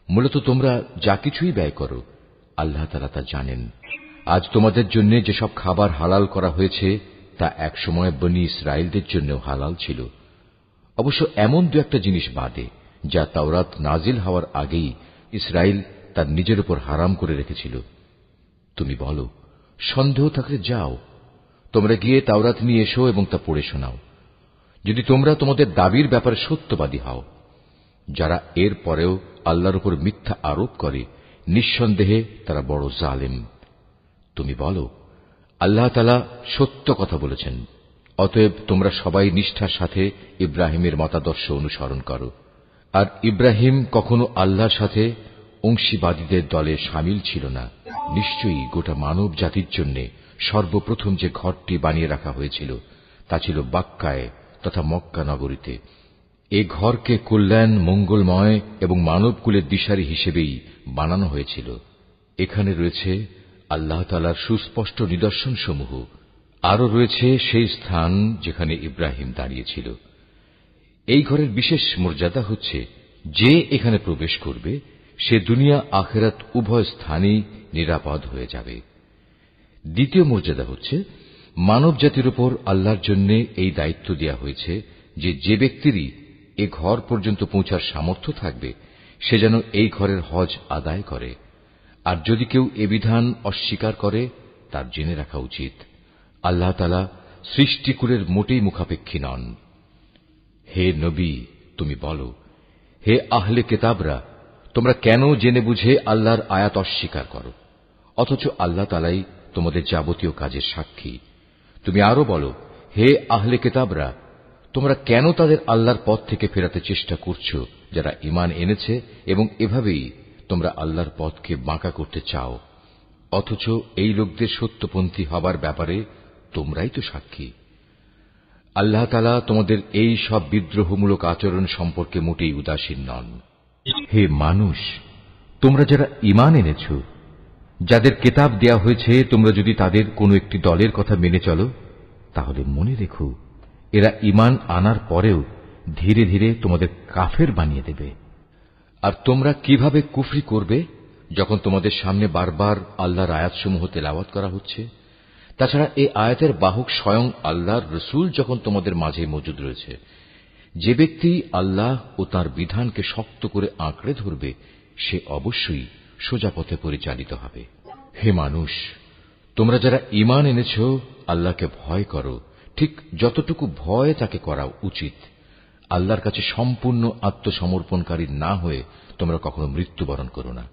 মূলত তোমরা যা কিছুই ব্যয় করো, আল্লাহ তাআলা তা জানেন। আজ তোমাদের জন্য যেসব খাবার হালাল করা হয়েছে তা একসময় বনী ইসরায়েলদের জন্য হালাল ছিল, অবশ্য এমন দু একটা জিনিস বাদে যা তাওরাত নাজিল হওয়ার আগেই ইসরায়েল তার নিজের উপর হারাম করে রেখেছিল। তুমি বলো, সন্দেহ থাকলে যাও, তোমরা গিয়ে তাওরাত নিয়ে এসো এবং তা পড়ে শোনাও, যদি তোমরা তোমাদের দাবির ব্যাপারে সত্যবাদী হও। যারা এর পরেও আল্লাহর উপর মিথ্যা আরোপ করে, নিঃসন্দেহে তারা বড় জালেম। তুমি বলো, আল্লাহ তাআলা সত্য কথা বলেছেন, অতএব তোমরা সবাই নিষ্ঠার সাথে ইব্রাহিমের মতাদর্শ অনুসরণ করো। আর ইব্রাহিম কখনো আল্লাহর সাথে অংশীবাদীদের দলে শামিল ছিল না। নিশ্চয়ই গোটা মানব জাতির জন্য সর্বপ্রথম যে ঘরটি বানিয়ে রাখা হয়েছিল তা ছিল বাক্কায় তথা মক্কা নগরীতে। এ ঘরকে কল্যাণ, মঙ্গলময় এবং মানবকুলের দিশারি হিসেবেই বানানো হয়েছিল। এখানে রয়েছে আল্লাহ তাআলার সুস্পষ্ট নিদর্শনসমূহ। আরও রয়েছে সেই স্থান যেখানে ইব্রাহিম দাঁড়িয়েছিল। এই ঘরের বিশেষ মর্যাদা হচ্ছে, যে এখানে প্রবেশ করবে সে দুনিয়া আখিরাত উভয় স্থানেই নিরাপদ হয়ে যাবে। দ্বিতীয় মর্যাদা হচ্ছে, মানব জাতির উপর আল্লাহর জন্য এই দায়িত্ব দেয়া হয়েছে যে যে ব্যক্তিরই এ ঘর পর্যন্ত পৌঁছার সামর্থ্য থাকবে সে যেন এই ঘরের হজ আদায় করে। আর যদি কেউ এ বিধান অস্বীকার করে, তার জেনে রাখা উচিত আল্লাহ তাআলা সৃষ্টিকুলের মোটেই মুখাপেক্ষী নন। হে নবী, তুমি বলো, হে আহলে কিতাবরা, তোমরা কেন জেনে বুঝে আল্লাহর আয়াত অস্বীকার করো, অথচ আল্লাহ তাআলাই তোমাদের যাবতীয় কাজের সাক্ষী। তুমি আরো বলো, হে আহলে কিতাবরা, তোমরা কেন তাদের আল্লাহর পথ থেকে ফেরাতে চেষ্টা করছো যারা ঈমান এনেছে, এবং এভাবেই তোমরা আল্লাহর পথকে বাঁকা করতে চাও, অথচ এই লোকদের সত্যপন্থী হবার ব্যাপারে তোমরাই তো সাক্ষী। আল্লাহ তাআলা তোমাদের এই সব বিদ্রোহমূলক আচরণ সম্পর্কে মোটেই উদাসীন নন। হে মানুষ, তোমরা যারা ঈমান এনেছ, যাদের কিতাব দেয়া হয়েছে, তোমরা যদি তাদের কোনো একটি দলের কথা মেনে চলো, তাহলে মনে রেখো এরা ঈমান আনার পরেও ধীরে ধীরে তোমাদের কাফের বানিয়ে দেবে। আর তোমরা কিভাবে কুফরি করবে যখন তোমাদের সামনে বারবার আল্লাহর আয়াতসমূহ তেলাওয়াত করা হচ্ছে? তাছাড়া এই আয়াতের বাহক স্বয়ং আল্লাহর রসূল যখন তোমাদের মাঝে মজুদ রয়েছে। যে ব্যক্তি আল্লাহ ও তাঁর বিধানকে শক্ত করে আঁকড়ে ধরবে সে অবশ্যই সোজা পথে পরিচালিত হবে। হে মানুষ, তোমরা যারা ঈমান এনেছ, আল্লাহকে ভয় করো, ঠিক যতটুকু ভয় তাকে করা উচিত। আল্লাহর কাছে সম্পূর্ণ আত্মসমর্পণকারী না হয়ে তোমরা কখনো মৃত্যুবরণ করো না।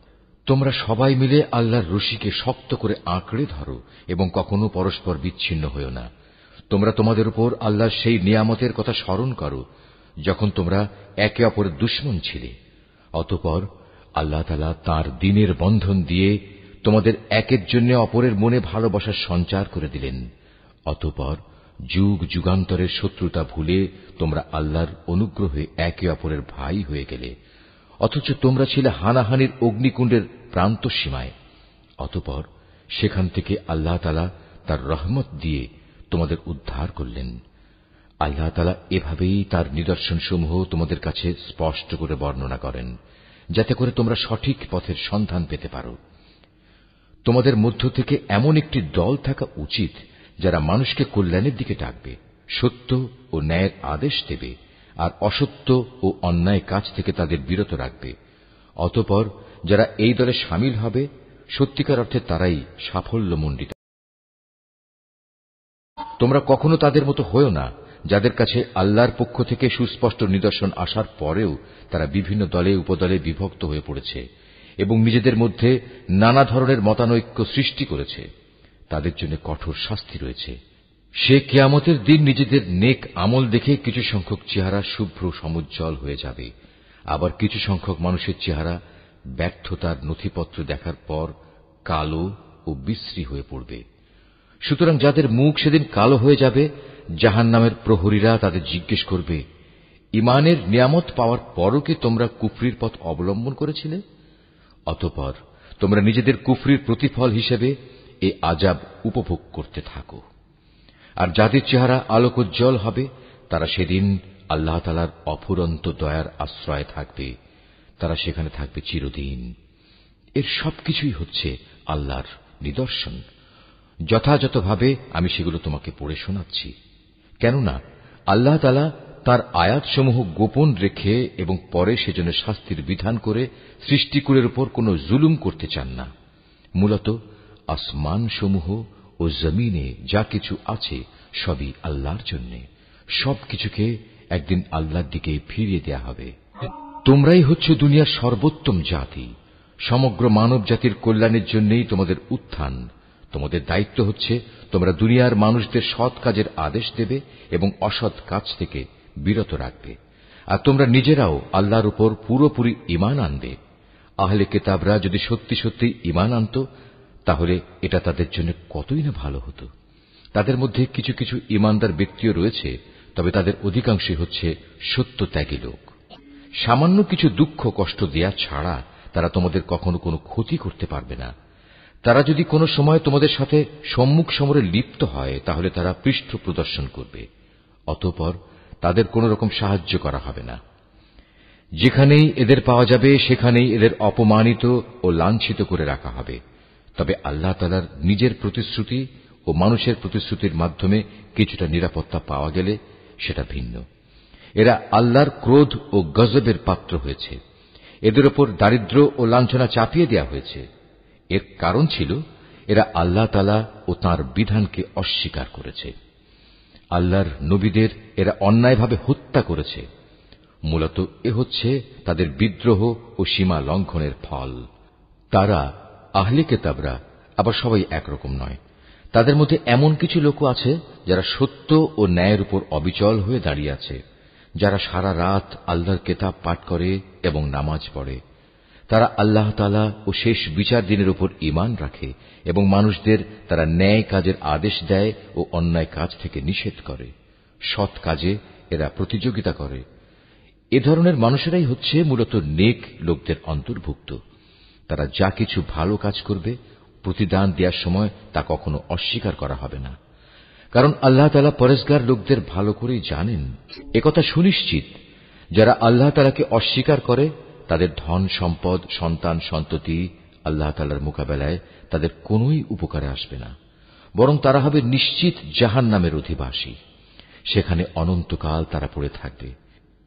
তোমরা সবাই মিলে আল্লাহর রশিকে শক্ত করে আঁকড়ে ধরো এবং কখনো পরস্পর বিচ্ছিন্ন হও না। তোমরা তোমাদের উপর আল্লাহর সেই নিয়ামতের কথা স্মরণ করো যখন তোমরা একে অপরের দুশমন ছিলে। অতঃপর আল্লাহ তাআলা তাঁর দ্বীনের বন্ধন দিয়ে তোমাদের একের জন্য অপরের মনে ভালোবাসার সঞ্চার করে দিলেন। অতঃপর যুগ যুগান্তরের শত্রুতা ভুলে তোমরা আল্লাহর অনুগ্রহে একে অপরের ভাই হয়ে গেলে, অথচ তোমরা ছিলে হানাহানির অগ্নিকুণ্ডের প্রান্ত সীমায়। অতঃপর সেখান থেকে আল্লাহ তাআলা তার রহমত দিয়ে তোমাদের উদ্ধার করলেন। আল্লাহ তাআলা এভাবেই তার নিদর্শনসমূহ তোমাদের কাছে স্পষ্ট করে বর্ণনা করেন, যাতে করে তোমরা সঠিক পথের সন্ধান পেতে পারো। তোমাদের মধ্য থেকে এমন একটি দল থাকা উচিত যারা মানুষকে কল্যাণের দিকে ডাকবে, সত্য ও ন্যায়ের আদেশ দেবে, আর অসত্য ও অন্যায় কাজ থেকে তাদের বিরত রাখবে। অতঃপর যারা এই দলে শামিল হবে, সত্যিকার অর্থে তারাই সাফল্যমণ্ডিত। তোমরা কখনো তাদের মতো হয়ো না, যাদের কাছে আল্লাহর পক্ষ থেকে সুস্পষ্ট নিদর্শন আসার পরেও তারা বিভিন্ন দলে উপদলে বিভক্ত হয়ে পড়েছে এবং নিজেদের মধ্যে নানা ধরনের মতানৈক্য সৃষ্টি করেছে। তাদের জন্য কঠোর শাস্তি রয়েছে। সে কিয়ামতের দিন নিজেদের নেক আমল দেখে কিছু সংখ্যক চেহারা শুভ্র সমুজ্জ্বল হয়ে যাবে, আবার কিছু সংখ্যক মানুষের চেহারা ব্যর্থতার নথিপত্র দেখার পর কালো ও বিশ্রী হয়ে পড়বে। সুতরাং যাদের মুখ সেদিন কালো হয়ে যাবে, জাহান্নামের প্রহরীরা তাদের জিজ্ঞেস করবে, ঈমানের নিয়ামত পাওয়ার পরও কি তোমরা কুফরির পথ অবলম্বন করেছিলে? অতঃপর তোমরা নিজেদের কুফরির প্রতিফল হিসেবে এ আযাব উপভোগ করতে থাকো। আর যাদের চেহারা আলোকোজ্জ্বল হবে, তারা সেদিন আল্লাহ তাআলার অফুরন্ত দয়ার আশ্রয়ে থাকবে, তারা সেখানে থাকবে চিরদিন। এর সবকিছুই হচ্ছে আল্লাহর নিদর্শন। যথাযথভাবে আমি সেগুলো তোমাকে পড়ে শোনাচ্ছি, কেননা আল্লাহ তাআলা তার আয়াতসমূহ গোপন রেখে এবং পরে সেজন্য শাস্তির বিধান করে সৃষ্টিকুলের উপর কোনো জুলুম করতে চান না। মূলত আসমানসমূহ ও জমিনে যা কিছু আছে সবই আল্লাহর জন্য। সবকিছুকে একদিন আল্লাহর দিকে ফিরিয়ে দেয়া হবে। তোমরাই হচ্ছে দুনিয়ার সর্বোত্তম জাতি। সমগ্র মানব জাতির কল্যাণের জন্যই তোমাদের উত্থান। তোমাদের দায়িত্ব হচ্ছে তোমরা দুনিয়ার মানুষদের সৎ কাজের আদেশ দেবে এবং অসৎ কাজ থেকে বিরত রাখবে। আর তোমরা নিজেরাও আল্লাহর উপর পুরোপুরি ঈমান আনবে। আহলে কিতাবরা যদি সত্যি সত্যি ঈমান আনত, তাহলে এটা তাদের জন্য কতই না ভালো হতো। তাদের মধ্যে কিছু কিছু ঈমানদার ব্যক্তিও রয়েছে, তবে তাদের অধিকাংশই হচ্ছে সত্যত্যাগী লোক। সামান্য কিছু দুঃখ কষ্ট দেয়া ছাড়া তারা তোমাদের কখনো কোনো ক্ষতি করতে পারবে না। তারা যদি কোনো সময় তোমাদের সাথে সম্মুখ সমরে লিপ্ত হয়, তাহলে তারা পৃষ্ঠ প্রদর্শন করবে। অতঃপর তাদের কোন রকম সাহায্য করা হবে না। যেখানেই এদের পাওয়া যাবে সেখানেই এদের অপমানিত ও লাঞ্ছিত করে রাখা হবে। তবে আল্লাহ তাআলার নিজের প্রতিশ্রুতি ও মানুষের প্রতিশ্রুতির মাধ্যমে কিছুটা নিরাপত্তা পাওয়া গেলে সেটা ভিন্ন। এরা আল্লাহর ক্রোধ ও গজবের পাত্র হয়েছে। এদের ওপর দারিদ্র্য ও লাঞ্ছনা চাপিয়ে দেয়া হয়েছে। এর কারণ ছিল এরা আল্লাহ তাআলা ও তাঁর বিধানকে অস্বীকার করেছে। আল্লাহর নবীদের এরা অন্যায়ভাবে হত্যা করেছে। মূলত এ হচ্ছে তাদের বিদ্রোহ ও সীমা লঙ্ঘনের ফল। তারা আহলে কিতাবরা আবার সবাই একরকম নয়। তাদের মধ্যে এমন কিছু লোক আছে যারা সত্য ও ন্যায়ের উপর অবিচল হয়ে দাঁড়িয়ে আছে, যারা সারা রাত আল্লাহর কিতাব পাঠ করে এবং নামাজ পড়ে। তারা আল্লাহ তাআলা ও শেষ বিচার দিনের উপর ঈমান রাখে এবং মানুষদের তারা ন্যায় কাজের আদেশ দেয় ও অন্যায় কাজ থেকে নিষেধ করে। সৎ কাজে এরা প্রতিযোগিতা করে। এ ধরনের মানুষেরাই হচ্ছে মূলত নেক লোকদের অন্তর্ভুক্ত। তারা যা কিছু ভালো কাজ করবে, প্রতিদান দেওয়ার সময় তা কখনো অস্বীকার করা হবে না, কারণ আল্লাহ তাআলা পরেজগার লোকদের ভালো করেই জানেন। একথা সুনিশ্চিত, যারা আল্লাহ তাআলাকে অস্বীকার করে তাদের ধন সম্পদ সন্তান সন্ততি আল্লাহ তাআলার মোকাবেলায় তাদের কোনোই উপকারে আসবে না, বরং তারা হবে নিশ্চিত জাহান্নামের অধিবাসী। সেখানে অনন্তকাল তারা পড়ে থাকবে।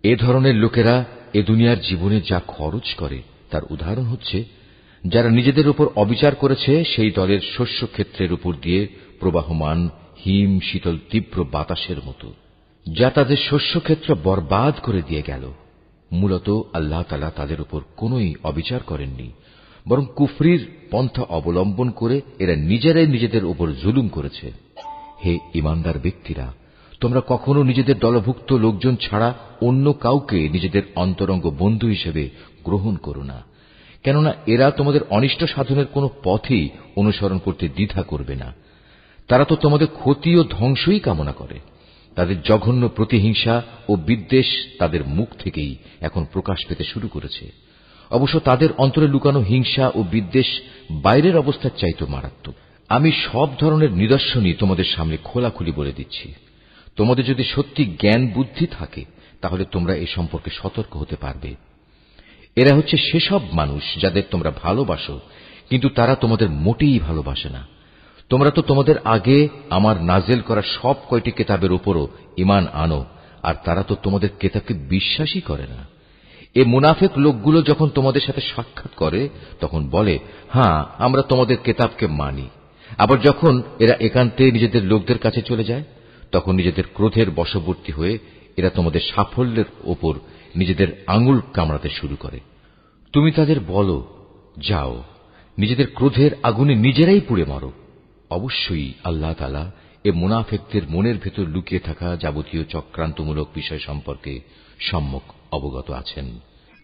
এ ধরনের লোকেরা এ দুনিয়ার জীবনে যা খরচ করে তার উদাহরণ হচ্ছে যারা নিজেদের উপর অবিচার করেছে সেই দলের শস্যক্ষেত্রের উপর দিয়ে প্রবাহমান হিম শীতল তীব্র বাতাসের মতো, যা তাদের শস্যক্ষেত্র বরবাদ করে দিয়ে গেল। মূলত আল্লাহ তাআলা তাদের উপর কোনোই অবিচার করেননি, বরং কুফরির পন্থা অবলম্বন করে এরা নিজেরাই নিজেদের উপর জুলুম করেছে। হে ঈমানদার ব্যক্তিরা, তোমরা কখনো নিজেদের দলভুক্ত লোকজন ছাড়া অন্য কাউকে নিজেদের অন্তরঙ্গ বন্ধু হিসেবে গ্রহণ করো না, কেননা এরা তোমাদের অনিষ্ট সাধনের কোনো পথই অনুসরণ করতে দ্বিধা করবে না। তারা তো তোমাদের ক্ষতি ও ধ্বংসই কামনা করে। তাদের জঘন্য প্রতিহিংসা ও বিদ্বেষ তাদের মুখ থেকেই এখন প্রকাশ পেতে শুরু করেছে। অবশ্য তাদের অন্তরে লুকানো হিংসা ও বিদ্বেষ বাইরের অবস্থার চাইতে মারাত্মক। আমি সব ধরনের নিদর্শনই তোমাদের সামনে খোলাখুলি বলে দিচ্ছি। তোমাদের যদি সত্যি জ্ঞান বুদ্ধি থাকে তাহলে তোমরা এ সম্পর্কে সতর্ক হতে পারবে। এরা হচ্ছে সেসব মানুষ যাদের তোমরা ভালোবাসো, কিন্তু তারা তোমাদের মোটেই ভালোবাসে না। তোমরা তো তোমাদের আগে আমার নাজেল করা সব কয়টি কিতাবের উপরও ঈমান আনো, আর তারা তো তোমাদের কিতাবকে বিশ্বাসই করে না। এ মুনাফিক লোকগুলো যখন তোমাদের সাথে সাক্ষাৎ করে তখন বলে, হ্যাঁ, আমরা তোমাদের কিতাবকে মানি। আবার যখন এরা একান্তে নিজেদের লোকদের কাছে চলে যায় তখন নিজেদের ক্রোধের বশবর্তী হয়ে এরা তোমাদের সাফল্যের ওপর নিজেদের আঙুল কামড়াতে শুরু করে। তুমি তাদের বলো, যাও, নিজেদের ক্রোধের আগুনে নিজেরাই পুড়ে মরো। অবশ্যই আল্লাহ তাআলা এ মুনাফিকদের মনের ভেতর লুকিয়ে থাকা যাবতীয় চক্রান্তমূলক বিষয় সম্পর্কে সম্যক অবগত আছেন।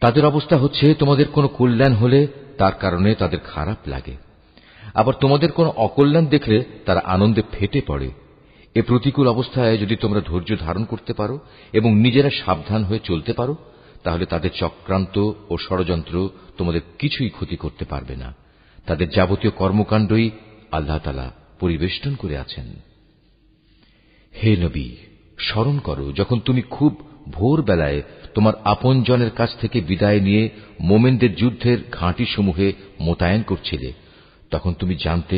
তাদের অবস্থা হচ্ছে, তোমাদের কোনো কল্যাণ হলে তার কারণে তাদের খারাপ লাগে, আবার তোমাদের কোনো অকল্যাণ দেখলে তারা আনন্দে ফেটে পড়ে। এ প্রতিকূল অবস্থায় যদি তোমরা ধৈর্য ধারণ করতে পারো এবং নিজেরা সাবধান হয়ে চলতে পারো তাহলে তাদের চক্রান্ত ও ষড়যন্ত্র তোমাদের কিছুই ক্ষতি করতে পারবে না। তাদের যাবতীয় কর্মকাণ্ডই আল্লাহ তাআলা পরিবেষ্টন করে আছেন। হে নবী, স্মরণ করো যখন তুমি খুব ভোরবেলায় তোমার আপনজনের কাছ থেকে বিদায় নিয়ে মোমেনদের যুদ্ধের ঘাঁটিসমূহে মোতায়েন করছিলে। তখন তুমি জানতে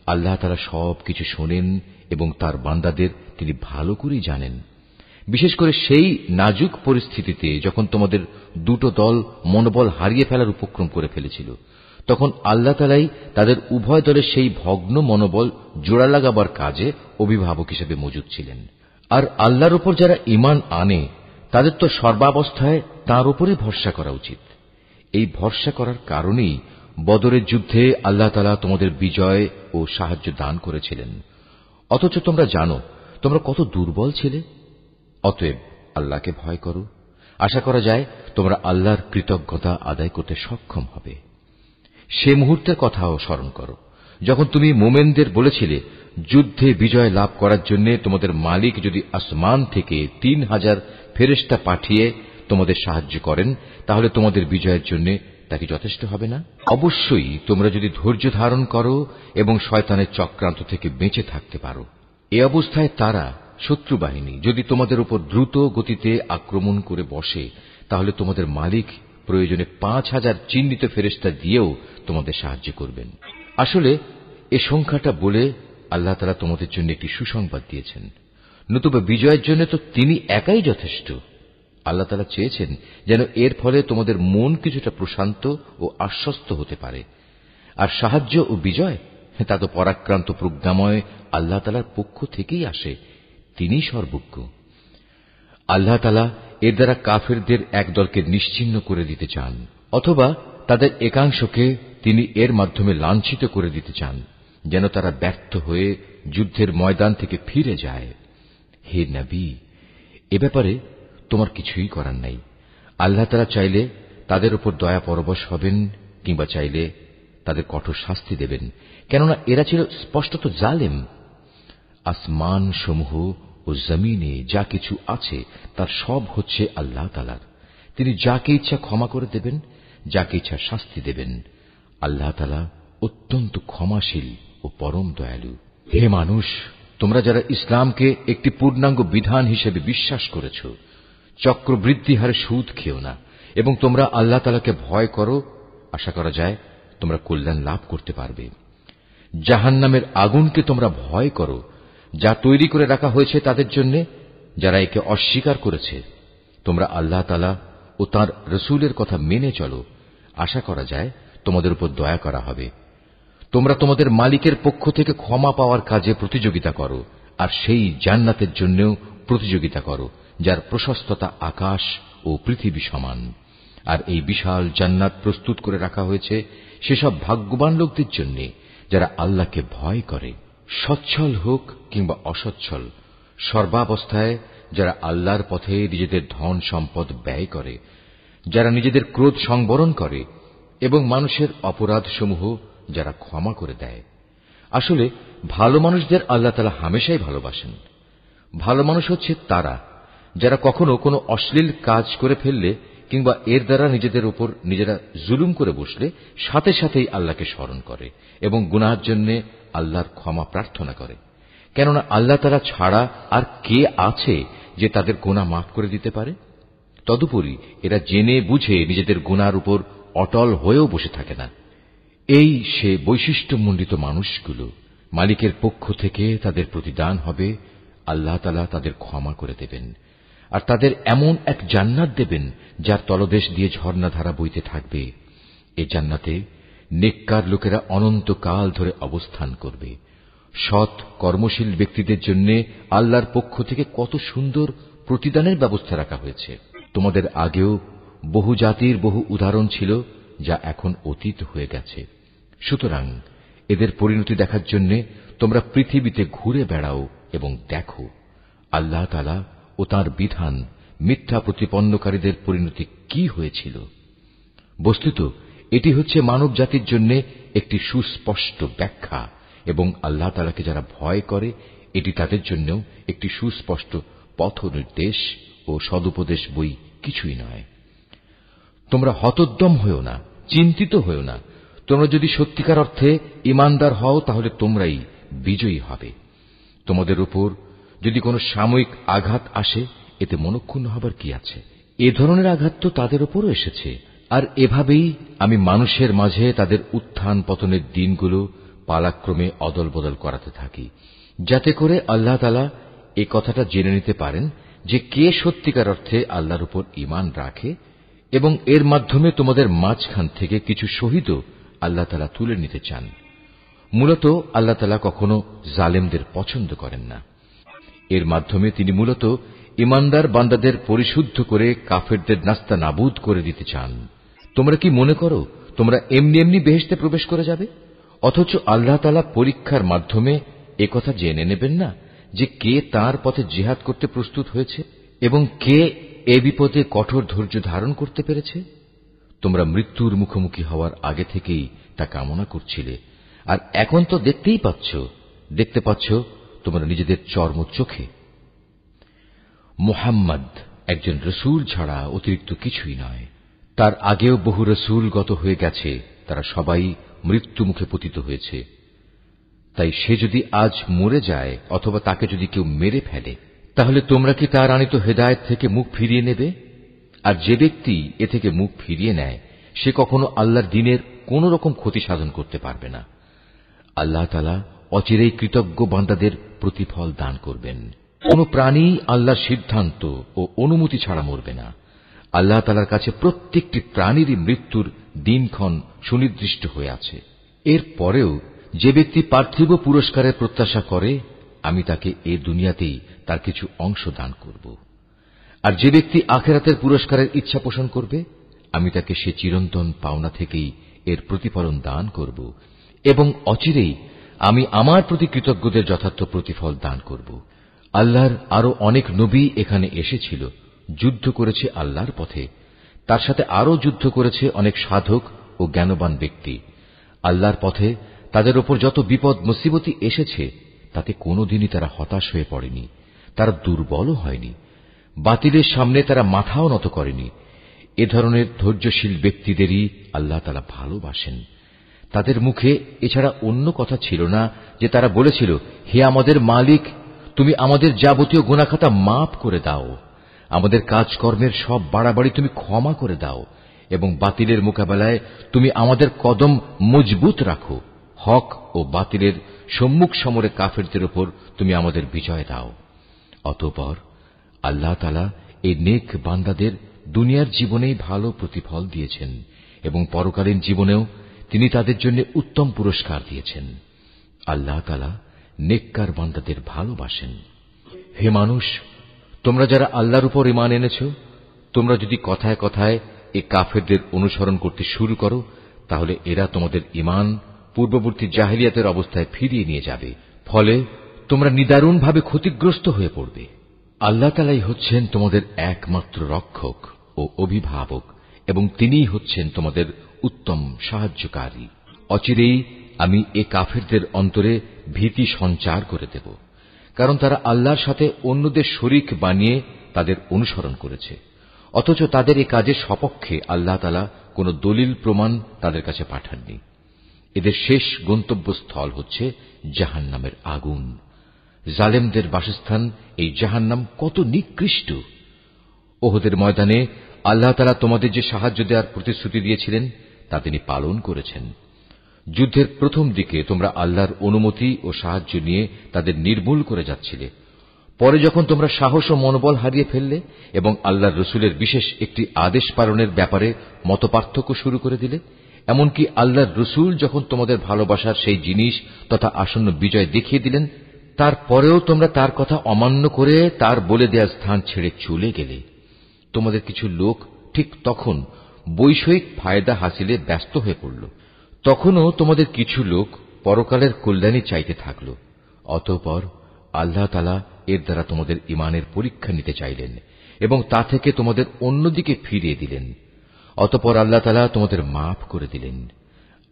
আল্লাহ তাআলা সবকিছু শোনেন এবং তার বান্দাদের তিনি ভালো করেই জানেন। বিশেষ করে সেই নাজুক পরিস্থিতিতে যখন তোমাদের দুটো দল মনোবল হারিয়ে ফেলার উপক্রম করে ফেলেছিল, তখন আল্লাহ তাআলাই তাদের উভয় দলের সেই ভগ্ন মনোবল জোড়া লাগাবার কাজে অভিভাবক হিসেবে মজুদ ছিলেন। আর আল্লাহর উপর যারা ঈমান আনে তাদের তো সর্বাবস্থায় তাঁর উপরে ভরসা করা উচিত। এই ভরসা করার কারণেই বদরের যুদ্ধে আল্লাহ তাআলা তোমাদের বিজয় ও সাহায্য দান করেছিলেন। অথচ তোমরা জানো তোমরা কত দুর্বল ছিলে। অতএব আল্লাহকে ভয় করো। আশা করা যায় তোমরা আল্লাহর কৃতজ্ঞতা আদায় করতে সক্ষম হবে। সে মুহূর্তের কথাও স্মরণ করো যখন তুমি মোমেনদের বলেছিলে, যুদ্ধে বিজয় লাভ করার জন্য তোমাদের মালিক যদি আসমান থেকে 3000 ফেরেশতা পাঠিয়ে তোমাদের সাহায্য করেন তাহলে তোমাদের বিজয়ের জন্য তা কি যথেষ্ট হবে না? অবশ্যই তোমরা যদি ধৈর্য ধারণ করো এবং শয়তানের চক্রান্ত থেকে বেঁচে থাকতে পারো। এ অবস্থায় তারা শত্রু বাহিনী যদি তোমাদের উপর দ্রুত গতিতে আক্রমণ করে বসে তাহলে তোমাদের মালিক প্রয়োজনে 5000 চিহ্নিত ফেরেশতা দিয়েও তোমাদের সাহায্য করবেন। আসলে এ সংখ্যাটা বলে আল্লাহ তাআলা তোমাদের জন্য একটি সুসংবাদ দিয়েছেন। নতুবা বিজয়ের জন্য তো তিনি একাই যথেষ্ট। আল্লাহ তাআলা চেয়েছেন যেন এর ফলে তোমাদের মন কিছুটা প্রশান্ত ও আশ্বস্ত হতে পারে। আর সাহায্য ও বিজয় তা তো পরাক্রান্ত প্রজ্ঞাময় আল্লাহ তাআলার পক্ষ থেকেই আসে। তিনিই সর্বজ্ঞ। আল্লাহ তাআলা এর দ্বারা কাফেরদের এক দলকে নিশ্চিহ্ন করে দিতে চান, অথবা তাদের একাংশকে তিনি এর মাধ্যমে লাঞ্ছিত করে দিতে চান, যেন তারা ব্যর্থ হয়ে যুদ্ধের ময়দান থেকে ফিরে যায়। হে নবী, এ ব্যাপারে তোমার কিছুই করার নাই। আল্লাহ তাআলা চাইলে তাদের উপর দয়া পরবশ হবেন কিংবা চাইলে তাদের কঠোর শাস্তি দেবেন, কেননা এরা ছিল স্পষ্টত জালেম। আসমান সমূহ ও জমিনে যা কিছু আছে তার সব হচ্ছে আল্লাহ তাআলার। তিনি যাকে ইচ্ছা ক্ষমা করে দেবেন, যাকে ইচ্ছা শাস্তি দেবেন। আল্লাহ তাআলা অত্যন্ত ক্ষমাশীল ও পরম দয়ালু। হে মানুষ, তোমরা যারা ইসলামকে একটি পূর্ণাঙ্গ বিধান হিসেবে বিশ্বাস করেছ, চক্রবৃদ্ধি হারে সুদ খেও না এবং তোমরা আল্লাহ তাআলাকে ভয় করো। আশা করা যায় তোমরা কল্যাণ লাভ করতে পারবে। জাহান্নামের আগুনকে তোমরা ভয় করো, যা তৈরি করে রাখা হয়েছে তাদের জন্য যারা একে অস্বীকার করেছে। তোমরা আল্লাহ তাআলা ও তাঁর রাসূলের কথা মেনে চলো। আশা করা যায় তোমাদের উপর দয়া করা হবে। তোমরা তোমাদের মালিকের পক্ষ থেকে ক্ষমা পাওয়ার কাজে প্রতিযোগিতা করো, আর সেই জান্নাতের জন্যও প্রতিযোগিতা করো যার প্রশস্ততা আকাশ ও পৃথিবী সমান। আর এই বিশাল জান্নাত প্রস্তুত করে রাখা হয়েছে সেসব ভাগ্যবান লোকদের জন্য যারা আল্লাহকে ভয় করে। সচ্ছল হোক কিংবা অসচ্ছল, সর্বাবস্থায় যারা আল্লাহর পথে নিজেদের ধন সম্পদ ব্যয় করে, যারা নিজেদের ক্রোধ সংবরণ করে এবং মানুষের অপরাধসমূহ যারা ক্ষমা করে দেয়। আসলে ভালো মানুষদের আল্লাহ তাআলা হামেশাই ভালোবাসেন। ভালো মানুষ হচ্ছে তারা যারা কখনো কোনো অশ্লীল কাজ করে ফেললে কিংবা এর দ্বারা নিজেদের উপর নিজেরা জুলুম করে বসলে সাথে সাথেই আল্লাহকে স্মরণ করে এবং গুনাহের জন্য আল্লাহর ক্ষমা প্রার্থনা করে। কেননা আল্লাহ তাআলা ছাড়া আর কে আছে যে তাদের গুনাহ মাফ করে দিতে পারে? তদুপরি এরা জেনে বুঝে নিজেদের গুনার উপর অটল হয়েও বসে থাকে না। এই সে বৈশিষ্ট্যমণ্ডিত মানুষগুলো, মালিকের পক্ষ থেকে তাদের প্রতিদান হবে, আল্লাহ তাআলা তাদের ক্ষমা করে দেবেন আর তাদের এমন এক জান্নাত দেবেন যার তলদেশ দিয়ে ঝর্ণাধারা বইতে থাকবে। এ জান্নাতে নেককার লোকেরা অনন্তকাল ধরে অবস্থান করবে। সৎ কর্মশীল ব্যক্তিদের জন্য আল্লাহর পক্ষ থেকে কত সুন্দর প্রতিদানের ব্যবস্থা রাখা হয়েছে। তোমাদের আগেও বহু জাতির বহু উদাহরণ ছিল যা এখন অতীত হয়ে গেছে। সুতরাং এদের পরিণতি দেখার জন্য তোমরা পৃথিবীতে ঘুরে বেড়াও এবং দেখো আল্লাহ তাআলা ও তাঁর বিধান মিথ্যা প্রতিপন্নকারীদের পরিণতি কি হয়েছিল। বস্তুত এটি হচ্ছে মানব জাতির জন্য একটি সুস্পষ্ট ব্যাখ্যা এবং আল্লাহ তাআলাকে যারা ভয় করে এটি তাদের জন্য একটি সুস্পষ্ট পথ নির্দেশ ও সদুপদেশ বই কিছুই নয়। তোমরা হতোদ্যম হও না, চিন্তিত হও না। তোমরা যদি সত্যিকার অর্থে ঈমানদার হও তাহলে তোমরাই বিজয়ী হবে। তোমাদের উপর যদি কোনো সাময়িক আঘাত আসে এতে মনক্ষুণ্ণ হবার কি আছে? এ ধরনের আঘাত তো তাদের উপরও এসেছে। আর এভাবেই আমি মানুষের মাঝে তাদের উত্থান পতনের দিনগুলো পালাক্রমে অদল বদল করাতে থাকি, যাতে করে আল্লাহ তাআলা এ কথাটা জেনে নিতে পারেন যে কে সত্যিকার অর্থে আল্লাহর উপর ঈমান রাখে, এবং এর মাধ্যমে তোমাদের মাঝখান থেকে কিছু শহীদও আল্লাহ তাআলা তুলে নিতে চান। মূলত আল্লাহ তাআলা কখনো জালেমদের পছন্দ করেন না। এর মাধ্যমে তিনি মূলত ঈমানদার বান্দাদের পরিশুদ্ধ করে কাফেরদের নাস্তানাবুদ করে দিতে চান। তোমরা কি মনে করো তোমরা এমনি এমনি বেহেশতে প্রবেশ করে যাবে? অথচ আল্লাহ তাআলা পরীক্ষার মাধ্যমে একথা জেনে নেবেন না যে কে তাঁর পথে জিহাদ করতে প্রস্তুত হয়েছে এবং কে এ বিপদে কঠোর ধৈর্য ধারণ করতে পেরেছে? তোমরা মৃত্যুর মুখোমুখি হওয়ার আগে থেকেই তা কামনা করছিলে, আর এখন তো দেখতে পাচ্ছ তোমরা নিজেদের চর্ম চোখে। মুহাম্মদ একজন রসূল ছাড়া অতিরিক্ত কিছুই নয়। তার আগেও বহু রসূল গত হয়ে গেছে, তারা সবাই মৃত্যু মুখে পতিত হয়েছে। তাই সে যদি আজ মরে যায় অথবা তাকে যদি কেউ মেরে ফেলে, তাহলে তোমরা কি তার আনিত হেদায়েত থেকে মুখ ফিরিয়ে নেবে? আর যে ব্যক্তি এ থেকে মুখ ফিরিয়ে নেয় সে কখনো আল্লাহর দ্বীনের কোন রকম ক্ষতি সাধন করতে পারবে না। আল্লাহ তাআলা অচিরেই কৃতজ্ঞ বান্দাদের প্রতিফল দান করবেন। কোন প্রাণী আল্লাহর সিদ্ধান্ত ও অনুমতি ছাড়া মরবে না। আল্লাহ তাআলার কাছে প্রত্যেকটি প্রাণীরই মৃত্যুর দিনক্ষণ সুনির্দিষ্ট হয়ে আছে। এর পরেও যে ব্যক্তি পার্থিব পুরস্কারের প্রত্যাশা করে, আমি তাকে এ দুনিয়াতেই তার কিছু অংশ দান করব। আর যে ব্যক্তি আখিরাতের পুরস্কারের ইচ্ছা পোষণ করবে, আমি তাকে সে চিরন্তন পাওনা থেকেই এর প্রতিফলন দান করব, এবং অচিরেই আমি আমার প্রতি কৃতজ্ঞদের যথার্থ প্রতিফল দান করব। আল্লাহর আরো অনেক নবী এখানে এসেছিল, যুদ্ধ করেছে আল্লাহর পথে, তার সাথে আরো যুদ্ধ করেছে অনেক সাধক ও জ্ঞানবান ব্যক্তি। আল্লাহর পথে তাদের উপর যত বিপদ মুসিবতি এসেছে তাতে কোনোদিনই তারা হতাশ হয়ে পড়েনি, তারা দুর্বলও হয়নি, বাতিলের সামনে তারা মাথাও নত করেনি। এ ধরনের ধৈর্যশীল ব্যক্তিদেরই আল্লাহ তাআলা ভালোবাসেন। তাদের মুখে এছাড়া অন্য কথা ছিল না যে তারা বলেছিল, হে আমাদের মালিক, তুমি আমাদের যাবতীয় গুনাহখাতা মাফ করে দাও, আমাদের কাজকর্মের সব বাড়াবাড়ি তুমি ক্ষমা করে দাও, এবং বাতিলের মোকাবেলায় তুমি আমাদের কদম মজবুত রাখো, হক ও বাতিলের সম্মুখ সমরে কাফেরদের উপর তুমি আমাদের বিজয় দাও। অতঃপর আল্লাহ তাআলা এই নেক বান্দাদের দুনিয়ার জীবনেই ভালো প্রতিফল দিয়েছেন এবং পরকালীন জীবনেও তিনি তাদের জন্য উত্তম পুরস্কার দিয়েছেন। আল্লাহ তাআলা নেককার বান্দাদের ভালোবাসেন। হে মানুষ, তোমরা যারা আল্লাহর উপর ঈমান এনেছো, তোমরা যদি কথায় কথায় এ কাফেরদের অনুসরণ করতে শুরু করো, তাহলে এরা তোমাদের ঈমান পূর্ববর্তী জাহেলিয়াতের অবস্থায় ফিরিয়ে নিয়ে যাবে। ফলে তোমরা নিদারুণভাবে ক্ষতিগ্রস্ত হয়ে পড়বে। আল্লাহ তাআলাই হচ্ছেন তোমাদের একমাত্র রক্ষক ও অভিভাবক, এবং তিনিই হচ্ছেন তোমাদের উত্তম সাহায্যকারী। অচিরেই আমি এ কাফেরদের অন্তরে ভীতি সঞ্চার করে দেব, কারণ তারা আল্লাহর সাথে অন্যদের শরীক বানিয়ে তাদের অনুসরণ করেছে, অথচ তাদের এ কাজের সপক্ষে আল্লাহ তাআলা কোন দলিল প্রমাণ তাদের কাছে পাঠাননি। এদের শেষ গন্তব্যস্থল হচ্ছে জাহান্নামের আগুন। জালেমদের বাসস্থান এই জাহান্নাম কত নিকৃষ্ট। ওহদের ময়দানে আল্লাহ তাআলা তোমাদের যে সাহায্য দেওয়ার প্রতিশ্রুতি দিয়েছিলেন তা তিনি পালন করেছেন। যুদ্ধের প্রথম দিকে তোমরা আল্লাহর অনুমতি ও সাহায্য নিয়ে তাদের নির্মূল করে যাচ্ছিলে। পরে যখন তোমরা সাহস ও মনোবল হারিয়ে ফেললে এবং আল্লাহর রসুলের বিশেষ একটি আদেশ পালনের ব্যাপারে মতপার্থক্য শুরু করে দিলে, এমনকি আল্লাহর রসুল যখন তোমাদের ভালোবাসার সেই জিনিস তথা আসন্ন বিজয় দেখিয়ে দিলেন, তারপরেও তোমরা তার কথা অমান্য করে তার বলে দেয়া স্থান ছেড়ে চলে গেলে। তোমাদের কিছু লোক ঠিক তখন বৈষয়িক ফায়দা হাসিলে ব্যস্ত হয়ে পড়ল। তখনও তোমাদের কিছু লোক পরকালের কল্যাণী চাইতে থাকল। অতঃপর আল্লাহ তাআলা এর দ্বারা তোমাদের ঈমানের পরীক্ষা নিতে চাইলেন এবং তা থেকে তোমাদের অন্যদিকে ফিরিয়ে দিলেন। অতঃপর আল্লাহ তাআলা তোমাদের মাফ করে দিলেন।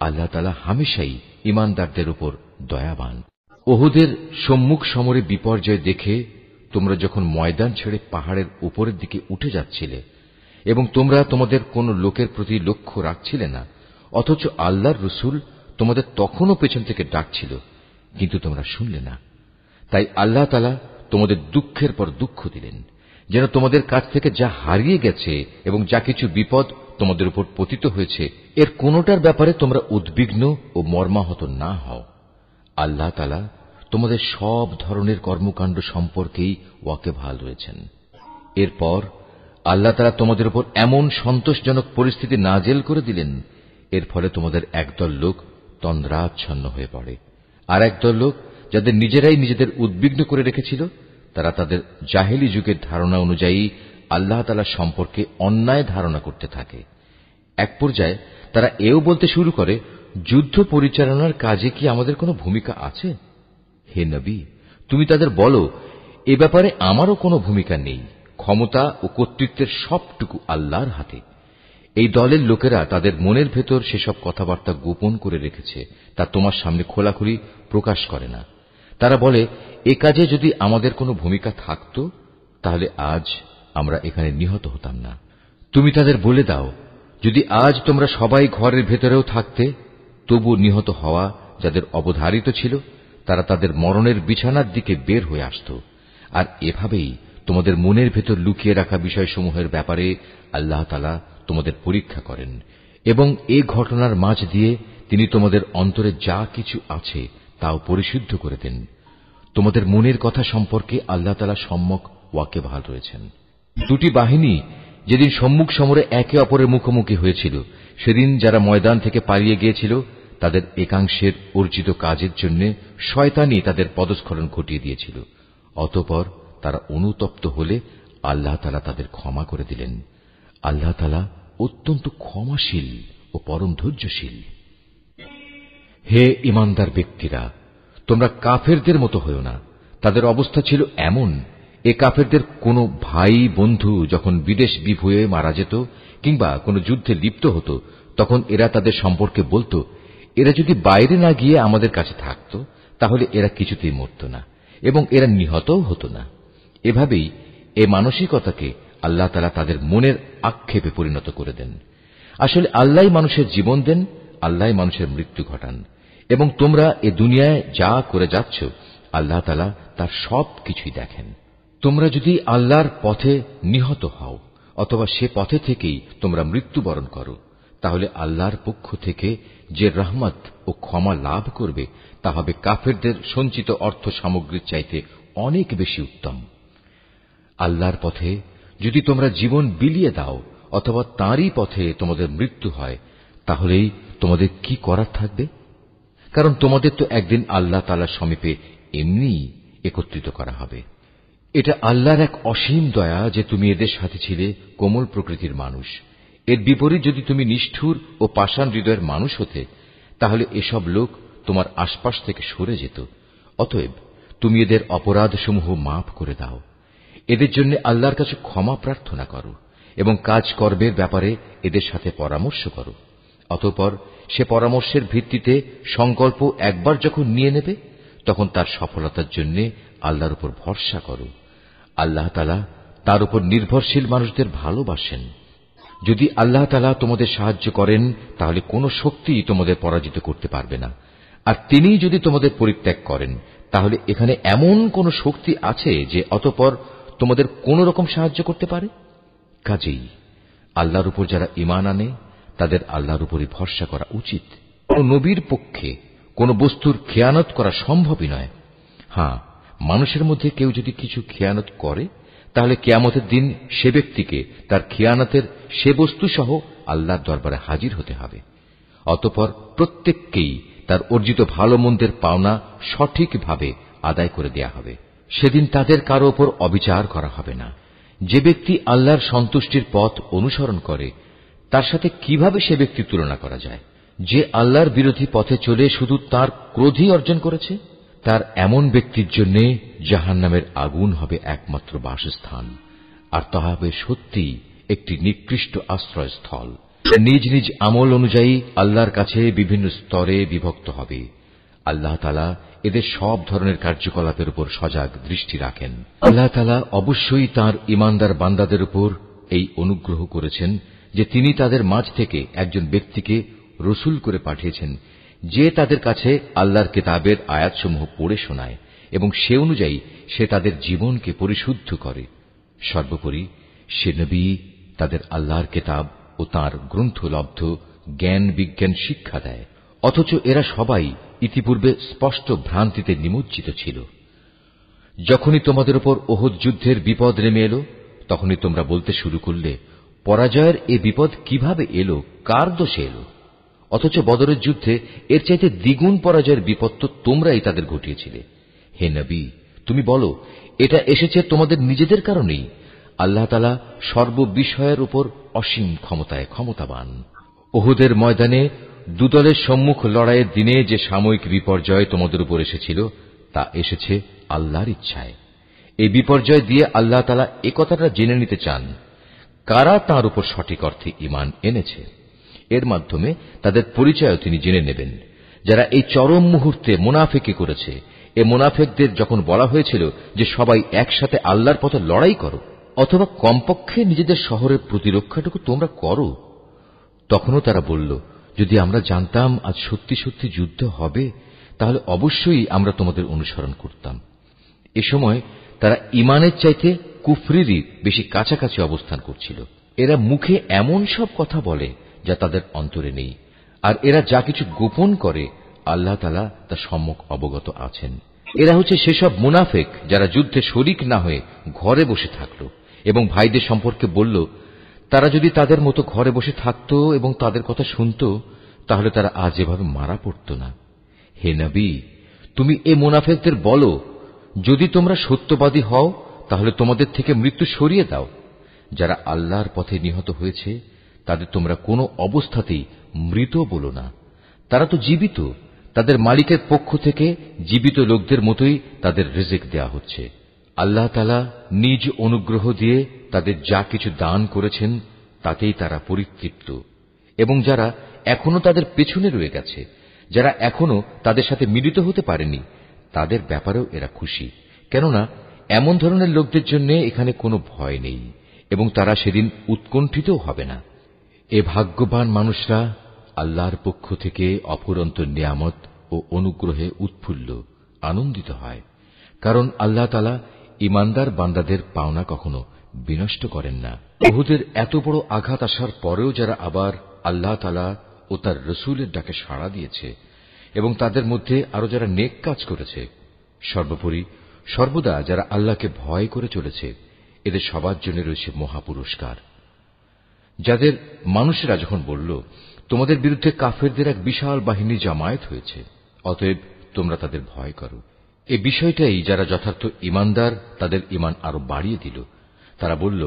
আল্লাহ তাআলা হামেশাই ঈমানদারদের উপর দয়াবান। ওহুদের সম্মুখ সমরে বিপর্যয় দেখে তোমরা যখন ময়দান ছেড়ে পাহাড়ের উপরের দিকে উঠে যাচ্ছিলে এবং তোমরা তোমাদের কোন লোকের প্রতি লক্ষ্য রাখছিলে না, অথচ আল্লাহর রসুল তোমাদের তখনও পেছন থেকে ডাকছিল, কিন্তু তোমরা শুনলে না। তাই আল্লাহ তাআলা তোমাদের দুঃখের পর দুঃখ দিলেন, যেন তোমাদের কাছ থেকে যা হারিয়ে গেছে এবং যা কিছু বিপদ তোমাদের উপর পতিত হয়েছে এর কোনোটার ব্যাপারে তোমরা উদ্বিগ্ন ও মর্মাহত না হও। আল্লাহ তাআলা তোমাদের সব ধরনের কর্মকাণ্ড সম্পর্কেই ওয়াকিবহাল রয়েছেন। এরপর আল্লাহ তাআলা তোমাদের উপর এমন সন্তোষজনক পরিস্থিতি নাজেল করে দিলেন, এর ফলে তোমাদের একদল লোক তন্দ্রাচ্ছন্ন হয়ে পড়ে, আর একদল লোক যাদের নিজেরাই নিজেদের উদ্বিগ্ন করে রেখেছিল, তারা তাদের জাহেলি যুগের ধারণা অনুযায়ী আল্লাহ তাআলা সম্পর্কে অন্যায় ধারণা করতে থাকে। এক পর্যায়ে তারা এও বলতে শুরু করে, যুদ্ধ পরিচালনার কাজে কি আমাদের কোনো ভূমিকা আছে? হে নবী, তুমি তাদের বলো, এ ব্যাপারে আমারও কোনো ভূমিকা নেই। ক্ষমতা ও কর্তৃত্বের সবটুকু আল্লাহর হাতে। এই দলের লোকেরা তাদের মনের ভেতর সেসব কথাবার্তা গোপন করে রেখেছে, তা তোমার সামনে খোলাখুলি প্রকাশ করে না। তারা বলে, এ কাজে যদি আমাদের কোনো ভূমিকা থাকত তাহলে আজ আমরা এখানে নিহত হতাম না। তুমি তাদের বলে দাও, যদি আজ তোমরা সবাই ঘরের ভেতরেও থাকতে, তবু নিহত হওয়া যাদের অবধারিত ছিল তারা তাদের মরণের বিছানার দিকে বের হয়ে আসত। আর এভাবেই তোমাদের মনের ভেতর লুকিয়ে রাখা বিষয়সমূহের ব্যাপারে আল্লাহ তাআলা তোমাদের পরীক্ষা করেন এবং এ ঘটনার মাঝ দিয়ে তিনি তোমাদের অন্তরে যা কিছু আছে তাও পরিশুদ্ধ করে দেন। তোমাদের মনের কথা সম্পর্কে আল্লাহ তাআলা সম্যক ওয়াকিবহাল রয়েছেন। দুটি বাহিনী যেদিন সম্মুখ সমরে একে অপরের মুখোমুখি হয়েছিল, সেদিন যারা ময়দান থেকে পালিয়ে গিয়েছিল তাদের একাংশের অর্জিত কাজের জন্য শয়তানই তাদের পদস্খলন ঘটিয়ে দিয়েছিল। অতঃপর তারা অনুতপ্ত হলে আল্লাহ তাআলা তাদের ক্ষমা করে দিলেন। আল্লাহ তাআলা অত্যন্ত ক্ষমাশীল ও পরম ধৈর্যশীল। হে ঈমানদার ব্যক্তিরা, তোমরা কাফেরদের মতো হয়ো না। তাদের অবস্থা ছিল এমন, এ কাফেরদের কোনো ভাই বন্ধু যখন বিদেশ বিভূয়ে মারা যেত কিংবা কোনো যুদ্ধে লিপ্ত হতো, তখন এরা তাদের সম্পর্কে বলতো, এরা যদি বাইরে না গিয়ে আমাদের কাছে থাকত তাহলে এরা কিছুতেই মরত না এবং এরা নিহতও হতো না। এভাবেই এ মানসিকতাকে আল্লাহ তাআলা তাদের মনের আক্ষেপে পরিণত করে দেন। আসলে আল্লাহই মানুষের জীবন দেন, আল্লাহই মানুষের মৃত্যু ঘটান এবং তোমরা এ দুনিয়ায় যা করে যাচ্ছ আল্লাহ তাআলা তার সব কিছুই দেখেন। তোমরা যদি আল্লাহর পথে নিহত হও অথবা সে পথে থেকেই তোমরা মৃত্যুবরণ করো, তাহলে আল্লাহর পক্ষ থেকে যে রহমত ও ক্ষমা লাভ করবে তা হবে কাফেরদের সঞ্চিত অর্থ সামগ্রীর চাইতে অনেক বেশি উত্তম। আল্লাহর পথে যদি তোমরা জীবন বিলিয়ে দাও অথবা তাঁরই পথে তোমাদের মৃত্যু হয়, তাহলেই তোমাদের কি করার থাকবে? কারণ তোমাদের তো একদিন আল্লাহ তাআলার সমীপে এমনিই একত্রিত করা হবে। এটা আল্লাহর এক অসীম দয়া যে তুমি এদের সাথে ছিলে কোমল প্রকৃতির মানুষ। এর বিপরীত যদি তুমি নিষ্ঠুর ও পাষাণ হৃদয়ের মানুষ হতে, তাহলে এসব লোক তোমার আশপাশ থেকে সরে যেত। অতএব তুমি এদের অপরাধসমূহ মাফ করে দাও। এদের জন্য আল্লাহর কাছে ক্ষমা প্রার্থনা করো এবং কাজ কর্মের ব্যাপারে এদের সাথে পরামর্শ করো। অতঃপর সে পরামর্শের ভিত্তিতে সংকল্প একবার যখন নিয়ে নেবে, তখন তার সফলতার জন্য আল্লাহর উপর ভরসা করো। আল্লাহ তাআলা তার উপর নির্ভরশীল মানুষদের ভালোবাসেন। যদি আল্লাহ তাআলা তোমাদের সাহায্য করেন তাহলে কোন শক্তি তোমাদের পরাজিত করতে পারবে না, আর তিনি যদি তোমাদের পরিত্যাগ করেন তাহলে এখানে এমন কোন শক্তি আছে যে অতঃপর তোমাদের কোন রকম সাহায্য করতে পারে? কাজেই আল্লাহর উপর যারা ঈমান আনে তাদের আল্লাহর উপরই ভরসা করা উচিত। কোন নবীর পক্ষে কোন বস্তুর খেয়ানত করা সম্ভবই নয়। হ্যাঁ, মানুষের মধ্যে কেউ যদি কিছু খেয়ানত করে তাহলে কিয়ামতের দিন সে ব্যক্তিকে তার খেয়ানতের সে বস্তু সহ আল্লাহর দরবারে হাজির হতে হবে। অতঃপর প্রত্যেককেই তার অর্জিত ভালো মন্দের পাওনা সঠিকভাবে আদায় করে দেয়া হবে। সেদিন তাদের কারো ওপর অবিচার করা হবে না। যে ব্যক্তি আল্লাহর সন্তুষ্টির পথ অনুসরণ করে তার সাথে কিভাবে সে ব্যক্তি তুলনা করা যায়? যে আল্লাহর বিরোধী পথে চলে শুধু তার ক্রোধই অর্জন করেছে, তার এমন ব্যক্তির জন্য জাহান্নামের আগুন হবে একমাত্র বাসস্থান, আর তা হবে সত্যি একটি নিকৃষ্ট আশ্রয়স্থল। নিজ নিজ আমল অনুযায়ী আল্লাহর কাছে বিভিন্ন স্তরে বিভক্ত হবে। আল্লাহ তাআলা এদের সব ধরনের কার্যকলাপের উপর সজাগ দৃষ্টি রাখেন। আল্লাহ তাআলা অবশ্যই তাঁর ঈমানদার বান্দাদের উপর এই অনুগ্রহ করেছেন যে তিনি তাদের মাঝ থেকে একজন ব্যক্তিকে রসুল করে পাঠিয়েছেন, যে তাদের কাছে আল্লাহর কিতাবের আয়াতসমূহ পড়ে শোনায় এবং সে অনুযায়ী সে তাদের জীবনকে পরিশুদ্ধ করে। সর্বোপরি সে নবী তাদের আল্লাহর কিতাব ও তাঁর গ্রন্থলব্ধ জ্ঞান বিজ্ঞান শিক্ষা দেয়। অথচ এরা সবাই ইতিপূর্বে স্পষ্ট ভ্রান্তিতে নিমজ্জিত ছিল। যখনই তোমাদের উপর ওহদ যুদ্ধের বিপদ নেমে এলো, তখনই তোমরা বলতে শুরু করলে, পরাজয়ের এ বিপদ কিভাবে এলো, কার দোষে এলো? অথচ বদরের যুদ্ধে এর চাইতে দ্বিগুণ পরাজয়ের বিপদ তো তোমরাই তাদের ঘটিয়েছিলে। হে নবী, তুমি বলো, এটা এসেছে তোমাদের নিজেদের কারণেই। আল্লাহ তাআলা সর্ববিষয়ের উপর অসীম ক্ষমতায় ক্ষমতাবান। উহুদের ময়দানে দুদলের সম্মুখ লড়াইয়ের দিনে যে সাময়িক বিপর্যয় তোমাদের উপর এসেছিল তা এসেছে আল্লাহর ইচ্ছায়। এই বিপর্যয় দিয়ে আল্লাহ তাআলা এ কথাটা জেনে নিতে চান কারা তাঁর উপর সঠিক অর্থে ঈমান এনেছে। এর মাধ্যমে তাদের পরিচয়ও তিনি জেনে নেবেন। যারা এই চরম মুহূর্তে মুনাফিকি করেছে, এ মুনাফিকদের যখন বলা হয়েছিল যে সবাই একসাথে আল্লাহর পথে লড়াই করো, অথবা কমপক্ষে নিজেদের শহরের প্রতিরক্ষাটুকু তোমরা করো, তখনও তারা বলল, যদি আমরা জানতাম আজ সত্যি সত্যি যুদ্ধ হবে তাহলে অবশ্যই আমরা তোমাদের অনুসরণ করতাম। এ সময় তারা ঈমানের চাইতে কুফরিরই বেশি কাছাকাছি অবস্থান করছিল। এরা মুখে এমন সব কথা বলে যা তাদের অন্তরে নেই, আর এরা যা কিছু গোপন করে আল্লাহ তাআলা তা সম্যক অবগত আছেন। এরা হচ্ছে সেসব মুনাফিক যারা যুদ্ধে শরিক না হয়ে ঘরে বসে থাকল এবং ভাইদের সম্পর্কে বলল, তারা যদি তাদের মতো ঘরে বসে থাকত এবং তাদের কথা শুনত তাহলে তারা আজ এভাবে মারা পড়ত না। হে নবী, তুমি এ মুনাফিকদের বলো, যদি তোমরা সত্যবাদী হও তাহলে তোমাদের থেকে মৃত্যু সরিয়ে দাও। যারা আল্লাহর পথে নিহত হয়েছে তাদের তোমরা কোনো অবস্থাতেই মৃত বলো না, তারা তো জীবিত। তাদের মালিকের পক্ষ থেকে জীবিত লোকদের মতোই তাদের রিজিক দেয়া হচ্ছে। আল্লাহ তাআলা নিজ অনুগ্রহ দিয়ে তাদের যা কিছু দান করেছেন তাতেই তারা পরিতৃপ্ত। এবং যারা এখনো তাদের পেছনে রয়ে গেছে, যারা এখনো তাদের সাথে মিলিত হতে পারেনি, তাদের ব্যাপারেও এরা খুশি, কেননা এমন ধরনের লোকদের জন্য এখানে কোনো ভয় নেই এবং তারা সেদিন উৎকণ্ঠিতও হবে না। এ ভাগ্যবান মানুষরা আল্লাহর পক্ষ থেকে অফুরন্ত নিয়ামত ও অনুগ্রহে উৎফুল্ল আনন্দিত হয়, কারণ আল্লাহ তাআলা ঈমানদার বান্দাদের পাওনা কখনো বিনষ্ট করেন না। উহুদের এত বড় আঘাত আসার পরেও যারা আবার আল্লাহ তাআলা ও তার রসুলের ডাকে সাড়া দিয়েছে এবং তাদের মধ্যে আরো যারা নেক কাজ করেছে, সর্বোপরি সর্বদা যারা আল্লাহকে ভয় করে চলেছে, এদের সবার জন্য রয়েছে মহাপুরস্কার। যাদের মানুষেরা যখন বলল, তোমাদের বিরুদ্ধে কাফেরদের এক বিশাল বাহিনী জামায়াত হয়েছে, অতএব তোমরা তাদের ভয় করো, এ বিষয়টাই যারা যথার্থ ঈমানদার তাদের ঈমান আরো বাড়িয়ে দিল। তারা বলল,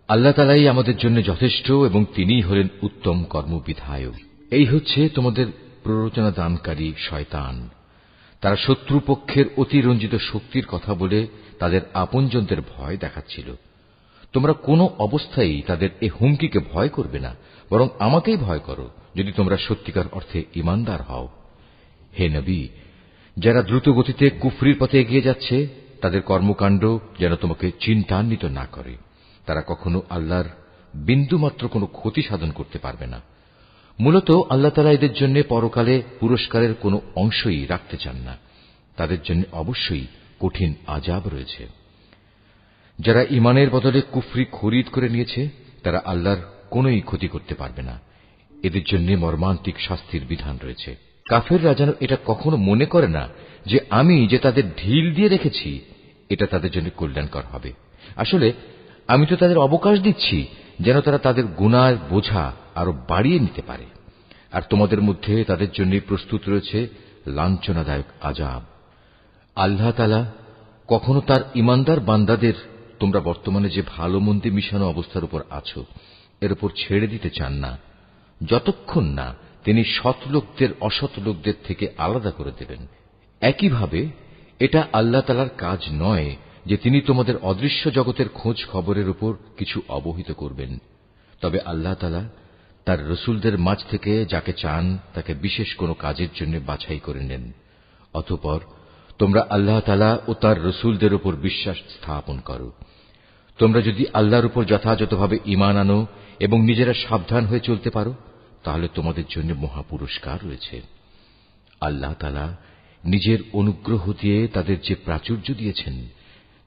আল্লাহ তাআলাই আমাদের জন্য যথেষ্ট এবং তিনিই হলেন উত্তম কর্মবিধায়ক। এই হচ্ছে তোমাদের প্ররোচনা দানকারী শয়তান। তারা শত্রুপক্ষের অতিরঞ্জিত শক্তির কথা বলে তাদের আপনজনদের ভয় দেখাচ্ছিল। তোমরা কোনো অবস্থায় তাদের এ হুমকিকে ভয় করবে না, বরং আমাকেই ভয় করো যদি তোমরা সত্যিকার অর্থে ঈমানদার হও। হে নবী, যারা দ্রুত গতিতে কুফরির পথে এগিয়ে যাচ্ছে তাদের কর্মকাণ্ড যেন তোমাকে চিন্তান্বিত না করে। তারা কখনো আল্লাহর বিন্দুমাত্র কোনো ক্ষতি সাধন করতে পারবে না। মূলত আল্লাহ তাআলা এদের জন্য পরকালে পুরস্কারের কোনো অংশই রাখতে চান না। তাদের জন্য অবশ্যই কঠিন আযাব রয়েছে। যারা ঈমানের বদলে কুফরি খরিদ করে নিয়েছে তারা আল্লাহর কোনই ক্ষতি করতে পারবে না। এদের জন্য মর্মান্তিক শাস্তির বিধান রয়েছে। কাফেররা যেন এটা কখনো মনে করে না যে আমি যে তাদের ঢিল দিয়ে রেখেছি এটা তাদের জন্য কল্যাণকর হবে। আসলে আমি তো তাদের অবকাশ দিচ্ছি যেন তারা তাদের গুনাহের বোঝা আরো বাড়িয়ে নিতে পারে। আর তোমাদের মধ্যে তাদের জন্য প্রস্তুত রয়েছে লাঞ্ছনাদায়ক আযাব। আল্লাহ তাআলা কখনো তার ঈমানদার বান্দাদের তোমরা বর্তমানে যে ভালো মন্দে মিশানো অবস্থার উপর আছো এর উপর ছেড়ে দিতে চান না, যতক্ষণ না তিনি সৎ লোকদের অসৎ লোকদের থেকে আলাদা করে দেবেন। একইভাবে এটা আল্লাহ তাআলার কাজ নয় যে তিনি তোমাদের অদৃশ্য জগতের খোঁজ খবরের উপর কিছু অবহিত করবেন। তবে আল্লাহ তাআলা তার রসুলদের মাঝ থেকে যাকে চান তাকে বিশেষ কোনো কাজের জন্য বাছাই করে নেন। অতঃপর তোমরা আল্লাহ তাআলা ও তার রসুলদের উপর বিশ্বাস স্থাপন করো। তোমরা যদি আল্লাহর উপর যথাযথভাবে ঈমান আনো এবং নিজেরা সাবধান হয়ে চলতে পারো তাহলে তোমাদের জন্য মহা পুরস্কার রয়েছে। আল্লাহ তাআলা নিজের অনুগ্রহ দিয়ে তাদের যে প্রাচুর্য দিয়েছেন,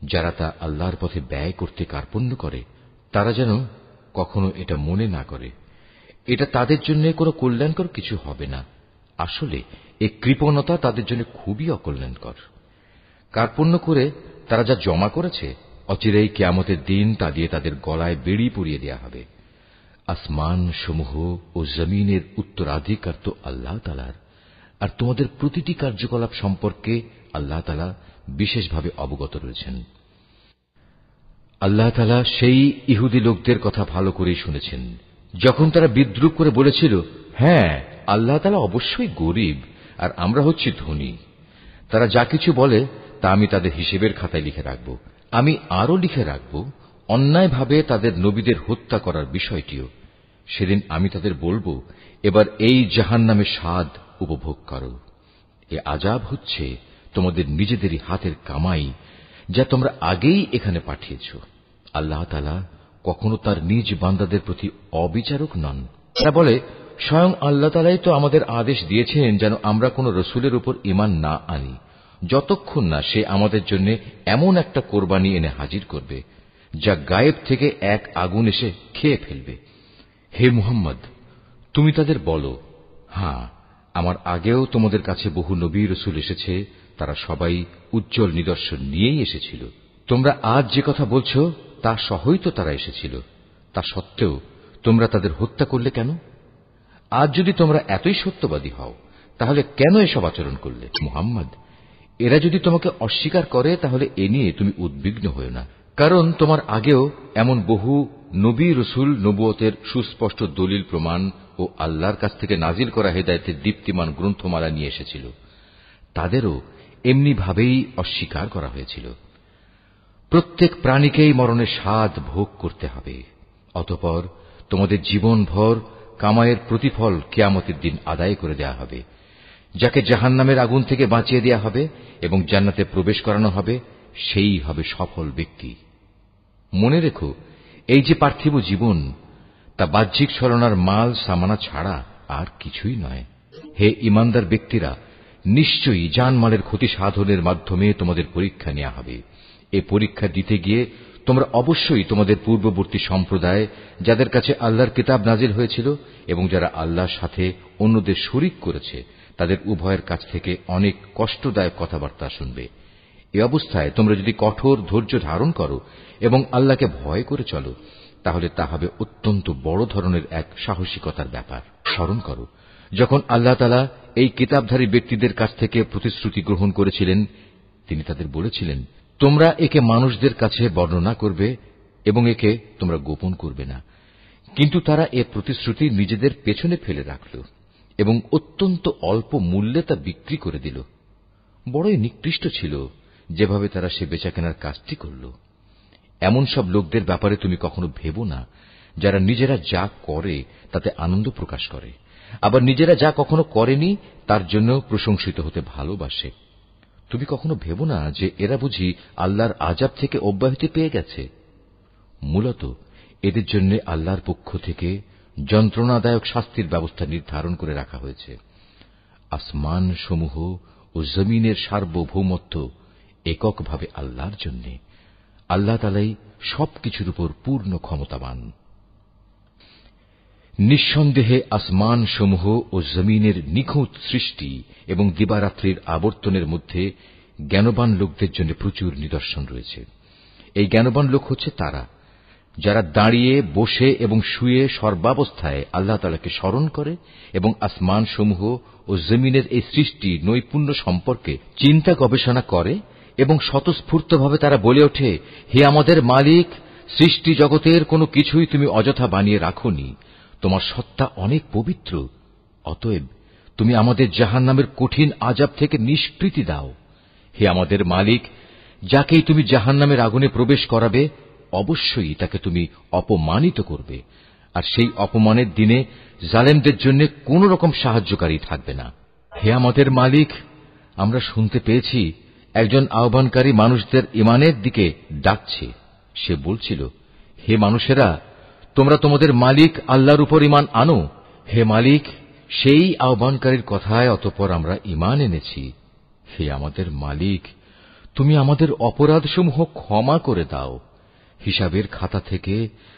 যারা তা আল্লাহর পথে ব্যয় করতে কার্পণ্য করে তারা যেন কখনো এটা মনে না করে এটা তাদের জন্য কোনো কল্যাণকর কিছু হবে না। আসলে এই কৃপণতা তাদের জন্য খুবই অকল্যাণকর। কার্পণ্য করে তারা যা জমা করেছে অচিরেই কিয়ামতের দিন তা দিয়ে তাদের গলায় বেড়ি পরিয়ে দেয়া হবে। আসমান সমূহ ও জমিনের উত্তরাধিকার তো আল্লাহ তাআলার, আর তোমাদের প্রতিটি কার্যকলাপ সম্পর্কে আল্লাহ তাআলা বিশেষভাবে অবগত রয়েছেন। আল্লাহ তাআলা সেই ইহুদি লোকদের কথা ভালো করেই শুনেছেন যখন তারা বিদ্রূপ করে বলেছিল, হ্যাঁ আল্লাহ তাআলা অবশ্যই গরীব আর আমরা হচ্ছি ধনী। তারা যা কিছু বলে তা আমি তাদের হিসেবের খাতায় লিখে রাখব। আমি আরো লিখে রাখব অন্যায়ভাবে তাদের নবীদের হত্যা করার বিষয়টিও। সেদিন আমি তাদের বলবো, এবার এই জাহান্নামের স্বাদ উপভোগ করো। এ আযাব হচ্ছে তোমাদের নিজেদেরই হাতের কামাই যা তোমরা আগেই এখানে পাঠিয়েছ। আল্লাহ তাআলা কখনো তার নিজ বান্দাদের প্রতি অবিচারক নন। তারা বলে, স্বয়ং আল্লাহ তাআলাই তো আমাদের আদেশ দিয়েছেন যেন আমরা কোন রসুলের উপর ঈমান না আনি যতক্ষণ না সে আমাদের জন্য এমন একটা কোরবানি এনে হাজির করবে যা গায়েব থেকে এক আগুন এসে খেয়ে ফেলবে। হে মুহাম্মদ, তুমি তাদের বলো, হ্যাঁ আমার আগেও তোমাদের কাছে বহু নবী রসুল এসেছে, তারা সবাই উজ্জ্বল নিদর্শন নিয়েই এসেছিল। তোমরা আজ যে কথা বলছো তা সহই তো তারা এসেছিল। তা সত্ত্বেও তোমরা তাদের হত্যা করলে কেন? আজ যদি তোমরা এতই সত্যবাদী হও তাহলে কেন এসব আচরণ করলে? মুহাম্মদ, এরা যদি তোমাকে অস্বীকার করে তাহলে এ নিয়ে তুমি উদ্বিগ্ন হও না, কারণ তোমার আগেও এমন বহু নবী রসুল নবুয়তের সুস্পষ্ট দলিল প্রমাণ ও আল্লাহর কাছ থেকে নাজিল করা হেদায়েতের দীপ্তিমান গ্রন্থমালা নিয়ে এসেছিল। তাদেরও এমনি ভাবেই অস্বীকার করা হয়েছিল। প্রত্যেক প্রাণীকেই মরণের স্বাদ ভোগ করতে হবে। অতঃপর তোমাদের জীবনভর কামাইয়ের প্রতিফল কিয়ামতের দিন আদায় করে দেয়া হবে। যাকে জাহান্নামের আগুন থেকে বাঁচিয়ে দেয়া হবে এবং জান্নাতে প্রবেশ করানো হবে, সেই হবে সফল ব্যক্তি। মনে রেখো, এই যে পার্থিব জীবন তা বাহ্যিক ছলনার মাল সামানা ছাড়া আর কিছুই নয়। হে ঈমানদার ব্যক্তিরা, নিশ্চয়ই জানমালের ক্ষতি সাধনের মাধ্যমে তোমাদের পরীক্ষা নেওয়া হবে। এ পরীক্ষা দিতে গিয়ে তোমরা অবশ্যই তোমাদের পূর্ববর্তী সম্প্রদায় যাদের কাছে আল্লাহর কিতাব নাজিল হয়েছিল এবং যারা আল্লাহর সাথে অন্যদের শরীক করেছে তাদের উভয়ের কাছ থেকে অনেক কষ্টদায়ক কথাবার্তা শুনবে। এ অবস্থায় তোমরা যদি কঠোর ধৈর্য ধারণ করো এবং আল্লাহকে ভয় করে চলো তাহলে তা হবে অত্যন্ত বড় ধরনের এক সাহসিকতার ব্যাপার। স্মরণ করো, যখন আল্লাহ তাআলা এই কিতাবধারী ব্যক্তিদের কাছ থেকে প্রতিশ্রুতি গ্রহণ করেছিলেন, তিনি তাদের বলেছিলেন, তোমরা একে মানুষদের কাছে বর্ণনা করবে এবং একে তোমরা গোপন করবে না। কিন্তু তারা এ প্রতিশ্রুতি নিজেদের পেছনে ফেলে রাখল এবং অত্যন্ত অল্প মূল্যে তা বিক্রি করে দিল। বড়ই নিকৃষ্ট ছিল যেভাবে তারা সে বেচাকেনার কাজটি করল। এমন সব লোকদের ব্যাপারে তুমি কখনো ভেবো না যারা নিজেরা যা করে তাতে আনন্দ প্রকাশ করে, আবার নিজেরা যা কখনো করেনি তার জন্য প্রশংসিত হতে ভালোবাসে। তুমি কখনো ভেবো না যে এরা বুঝি আল্লাহর আযাব থেকে অব্যাহতি পেয়ে গেছে। মূলত এদের জন্য আল্লাহর পক্ষ থেকে যন্ত্রণাদায়ক শাস্তির ব্যবস্থা নির্ধারণ করে রাখা হয়েছে। আসমান সমূহ ও ও জমিনের সার্বভৌমত্ব এককভাবে আল্লাহর জন্য। আল্লাহ তাআলাই সবকিছুর উপর পূর্ণ ক্ষমতাবান। নিঃসন্দেহে আসমান সমূহ ও জমিনের নিখুঁত সৃষ্টি এবং দিবারাত্রির আবর্তনের মধ্যে জ্ঞানবান লোকদের জন্য প্রচুর নিদর্শন রয়েছে। এই জ্ঞানবান লোক হচ্ছে তারা যারা দাঁড়িয়ে, বসে এবং শুয়ে সর্বাবস্থায় আল্লাহ তাআলাকে স্মরণ করে এবং আসমান সমূহ ও জমিনের এই সৃষ্টি নৈপুণ্য সম্পর্কে চিন্তা গবেষণা করে এবং স্বতঃস্ফূর্তভাবে তারা বলে ওঠে, হে আমাদের মালিক, সৃষ্টি জগতের কোনো কিছুই তুমি অযথা বানিয়ে রাখোনি, তোমার সত্তা অনেক পবিত্র। অতএব তুমি আমাদের জাহান্নামের কঠিন আযাব থেকে নিষ্কৃতি দাও। হে আমাদের মালিক, যাকেই তুমি জাহান্নামের আগুনে প্রবেশ করাবে অবশ্যই তাকে তুমি অপমানিত করবে, আর সেই অপমানের দিনে জালেমদের জন্য কোন রকম সাহায্যকারী থাকবে না। হে আমাদের মালিক, আমরা শুনতে পেয়েছি একজন আহ্বানকারী মানুষদের ঈমানের দিকে ডাকছে। সে বলছিল, হে মানুষেরা, তোমরা তোমাদের মালিক আল্লাহর উপর ঈমান আনো। হে মালিক, সেই আহ্বানকারীর কথায় অতঃপর আমরা ঈমান এনেছি। হে আমাদের মালিক, তুমি আমাদের অপরাধসমূহ ক্ষমা করে দাও, হিসাবের খাতা থেকে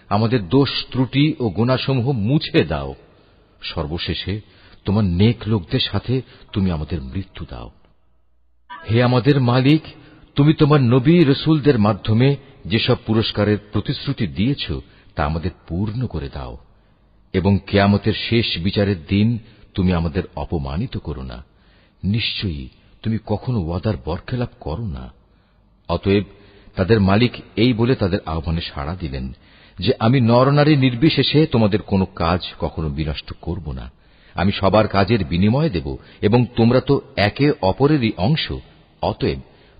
আমাদের দোষ ত্রুটি ও গুনাহসমূহ মুছে দাও। সর্বশেষে তোমার নেক লোকদের সাথে তুমি আমাদের মৃত্যু দাও। হে আমাদের মালিক, তুমি তোমার নবী রাসূলদের মাধ্যমে যেসব পুরস্কারের প্রতিশ্রুতি দিয়েছ তা আমাদের পূর্ণ করে দাও, এবং কিয়ামতের শেষ বিচারের দিন তুমি আমাদের অপমানিত করো না। নিশ্চয়ই তুমি কখনো ওয়াদার বরখেলাপ করো না। অতএব তাদের মালিক এই বলে তাদের আহ্বানে সাড়া দিলেন যে, আমি নরনারী নির্বিশেষে তোমাদের কোনো কাজ কখনো বিনষ্ট করব না। আমি সবার কাজের বিনিময় দেব, এবং তোমরা তো একে অপরেরই অংশ। অতএব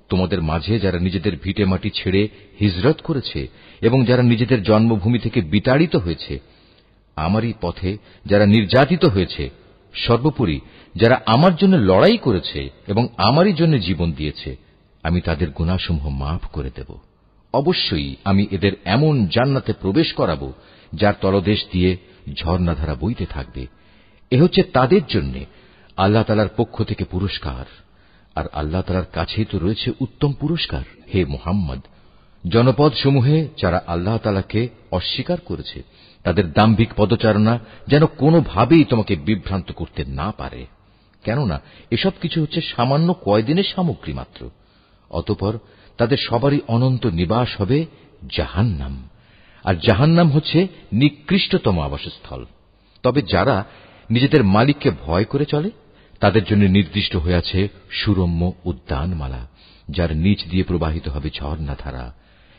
তোমাদের মাঝে যারা নিজেদের ভিটেমাটি ছেড়ে হিজরত করেছে এবং যারা নিজেদের জন্মভূমি থেকে বিতাড়িত হয়েছে, আমারই পথে যারা নির্যাতিত হয়েছে, সর্বোপরি যারা আমার জন্য লড়াই করেছে এবং আমারই জন্য জীবন দিয়েছে, আমি তাদের গুনাহসমূহ মাফ করে দেব। অবশ্যই আমি এদের এমন জান্নাতে প্রবেশ করাবো যার তলদেশ দিয়ে ঝর্ণাধারা বইতে থাকবে। এ হচ্ছে তাদের জন্য আল্লাহ তাআলার পক্ষ থেকে পুরস্কার, আর আল্লাহ তাআলার কাছেই তো রয়েছে উত্তম পুরস্কার। হে মুহাম্মদ, জনপদ সমূহে যারা আল্লাহ তাআলাকে অস্বীকার করেছে তাদের দাম্ভিক পদচারণা যেন কোনোভাবেই তোমাকে বিভ্রান্ত করতে না পারে, কেননা এসব কিছু হচ্ছে সামান্য কয়দিনের সামগ্রী মাত্র। অতঃপর তাদের সবারই অনন্ত নিবাস হবে জাহান্নাম, আর জাহান্নাম হচ্ছে নিকৃষ্টতম আবাসস্থল। তবে যারা নিজেদের মালিককে ভয় করে চলে তাদের জন্য নির্দিষ্ট হয়ে আছে সুরম্য উদ্যানমালা, যার নিচ দিয়ে প্রবাহিত হবে ঝর্ণাধারা।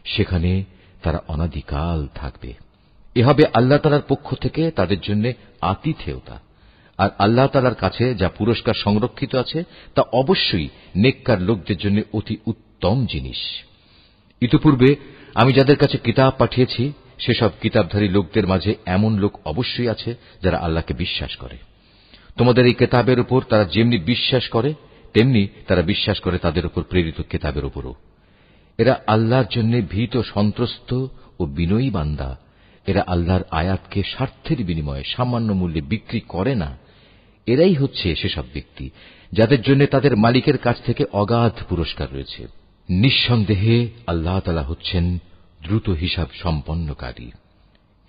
সেখানে তারা অনাদিকাল থাকবে। এ হবে আল্লাহ তাআলার পক্ষ থেকে তাদের জন্য আতিথেয়তা। আর আল্লাহ তাআলার কাছে যা পুরস্কার সংরক্ষিত আছে তা অবশ্যই নেককার লোকদের জন্য অতি উত্তম জিনিস। ইতিপূর্বে আমি যাদের কাছে কিতাব পাঠিয়েছি সেসব কিতাবধারী লোকদের মাঝে এমন লোক অবশ্যই আছে যারা আল্লাহকে বিশ্বাস করে। তোমাদের এই কিতাবের উপর তারা যেমনি বিশ্বাস করে তেমনি তারা বিশ্বাস করে তাদের উপর প্রেরিত কিতাবের উপরও। এরা আল্লাহর জন্য ভীত সন্ত্রস্ত ও বিনয়ী বান্দা। এরা আল্লাহর আয়াতকে স্বার্থের বিনিময়ে সামান্য মূল্যে বিক্রি করে না। এরাই হচ্ছে সেসব ব্যক্তি যাদের জন্য তাদের মালিকের কাছ থেকে অগাধ পুরস্কার রয়েছে। নিঃসন্দেহে আল্লাহ তাআলা হচ্ছেন দ্রুত হিসাব সম্পন্নকারী।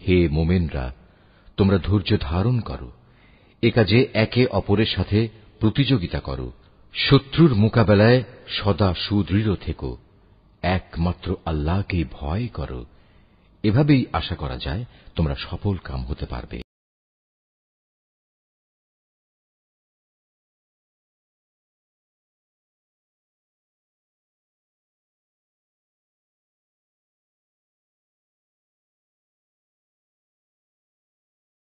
হে মোমেনরা, তোমরা ধৈর্য ধারণ করো, এ কাজে একে অপরের সাথে প্রতিযোগিতা করো, শত্রুর মোকাবেলায় সদা সুদৃঢ় থেকো, একমাত্র আল্লাহকেই ভয় করো। এভাবেই আশা করা যায় তোমরা সফল কাম হতে পারবে।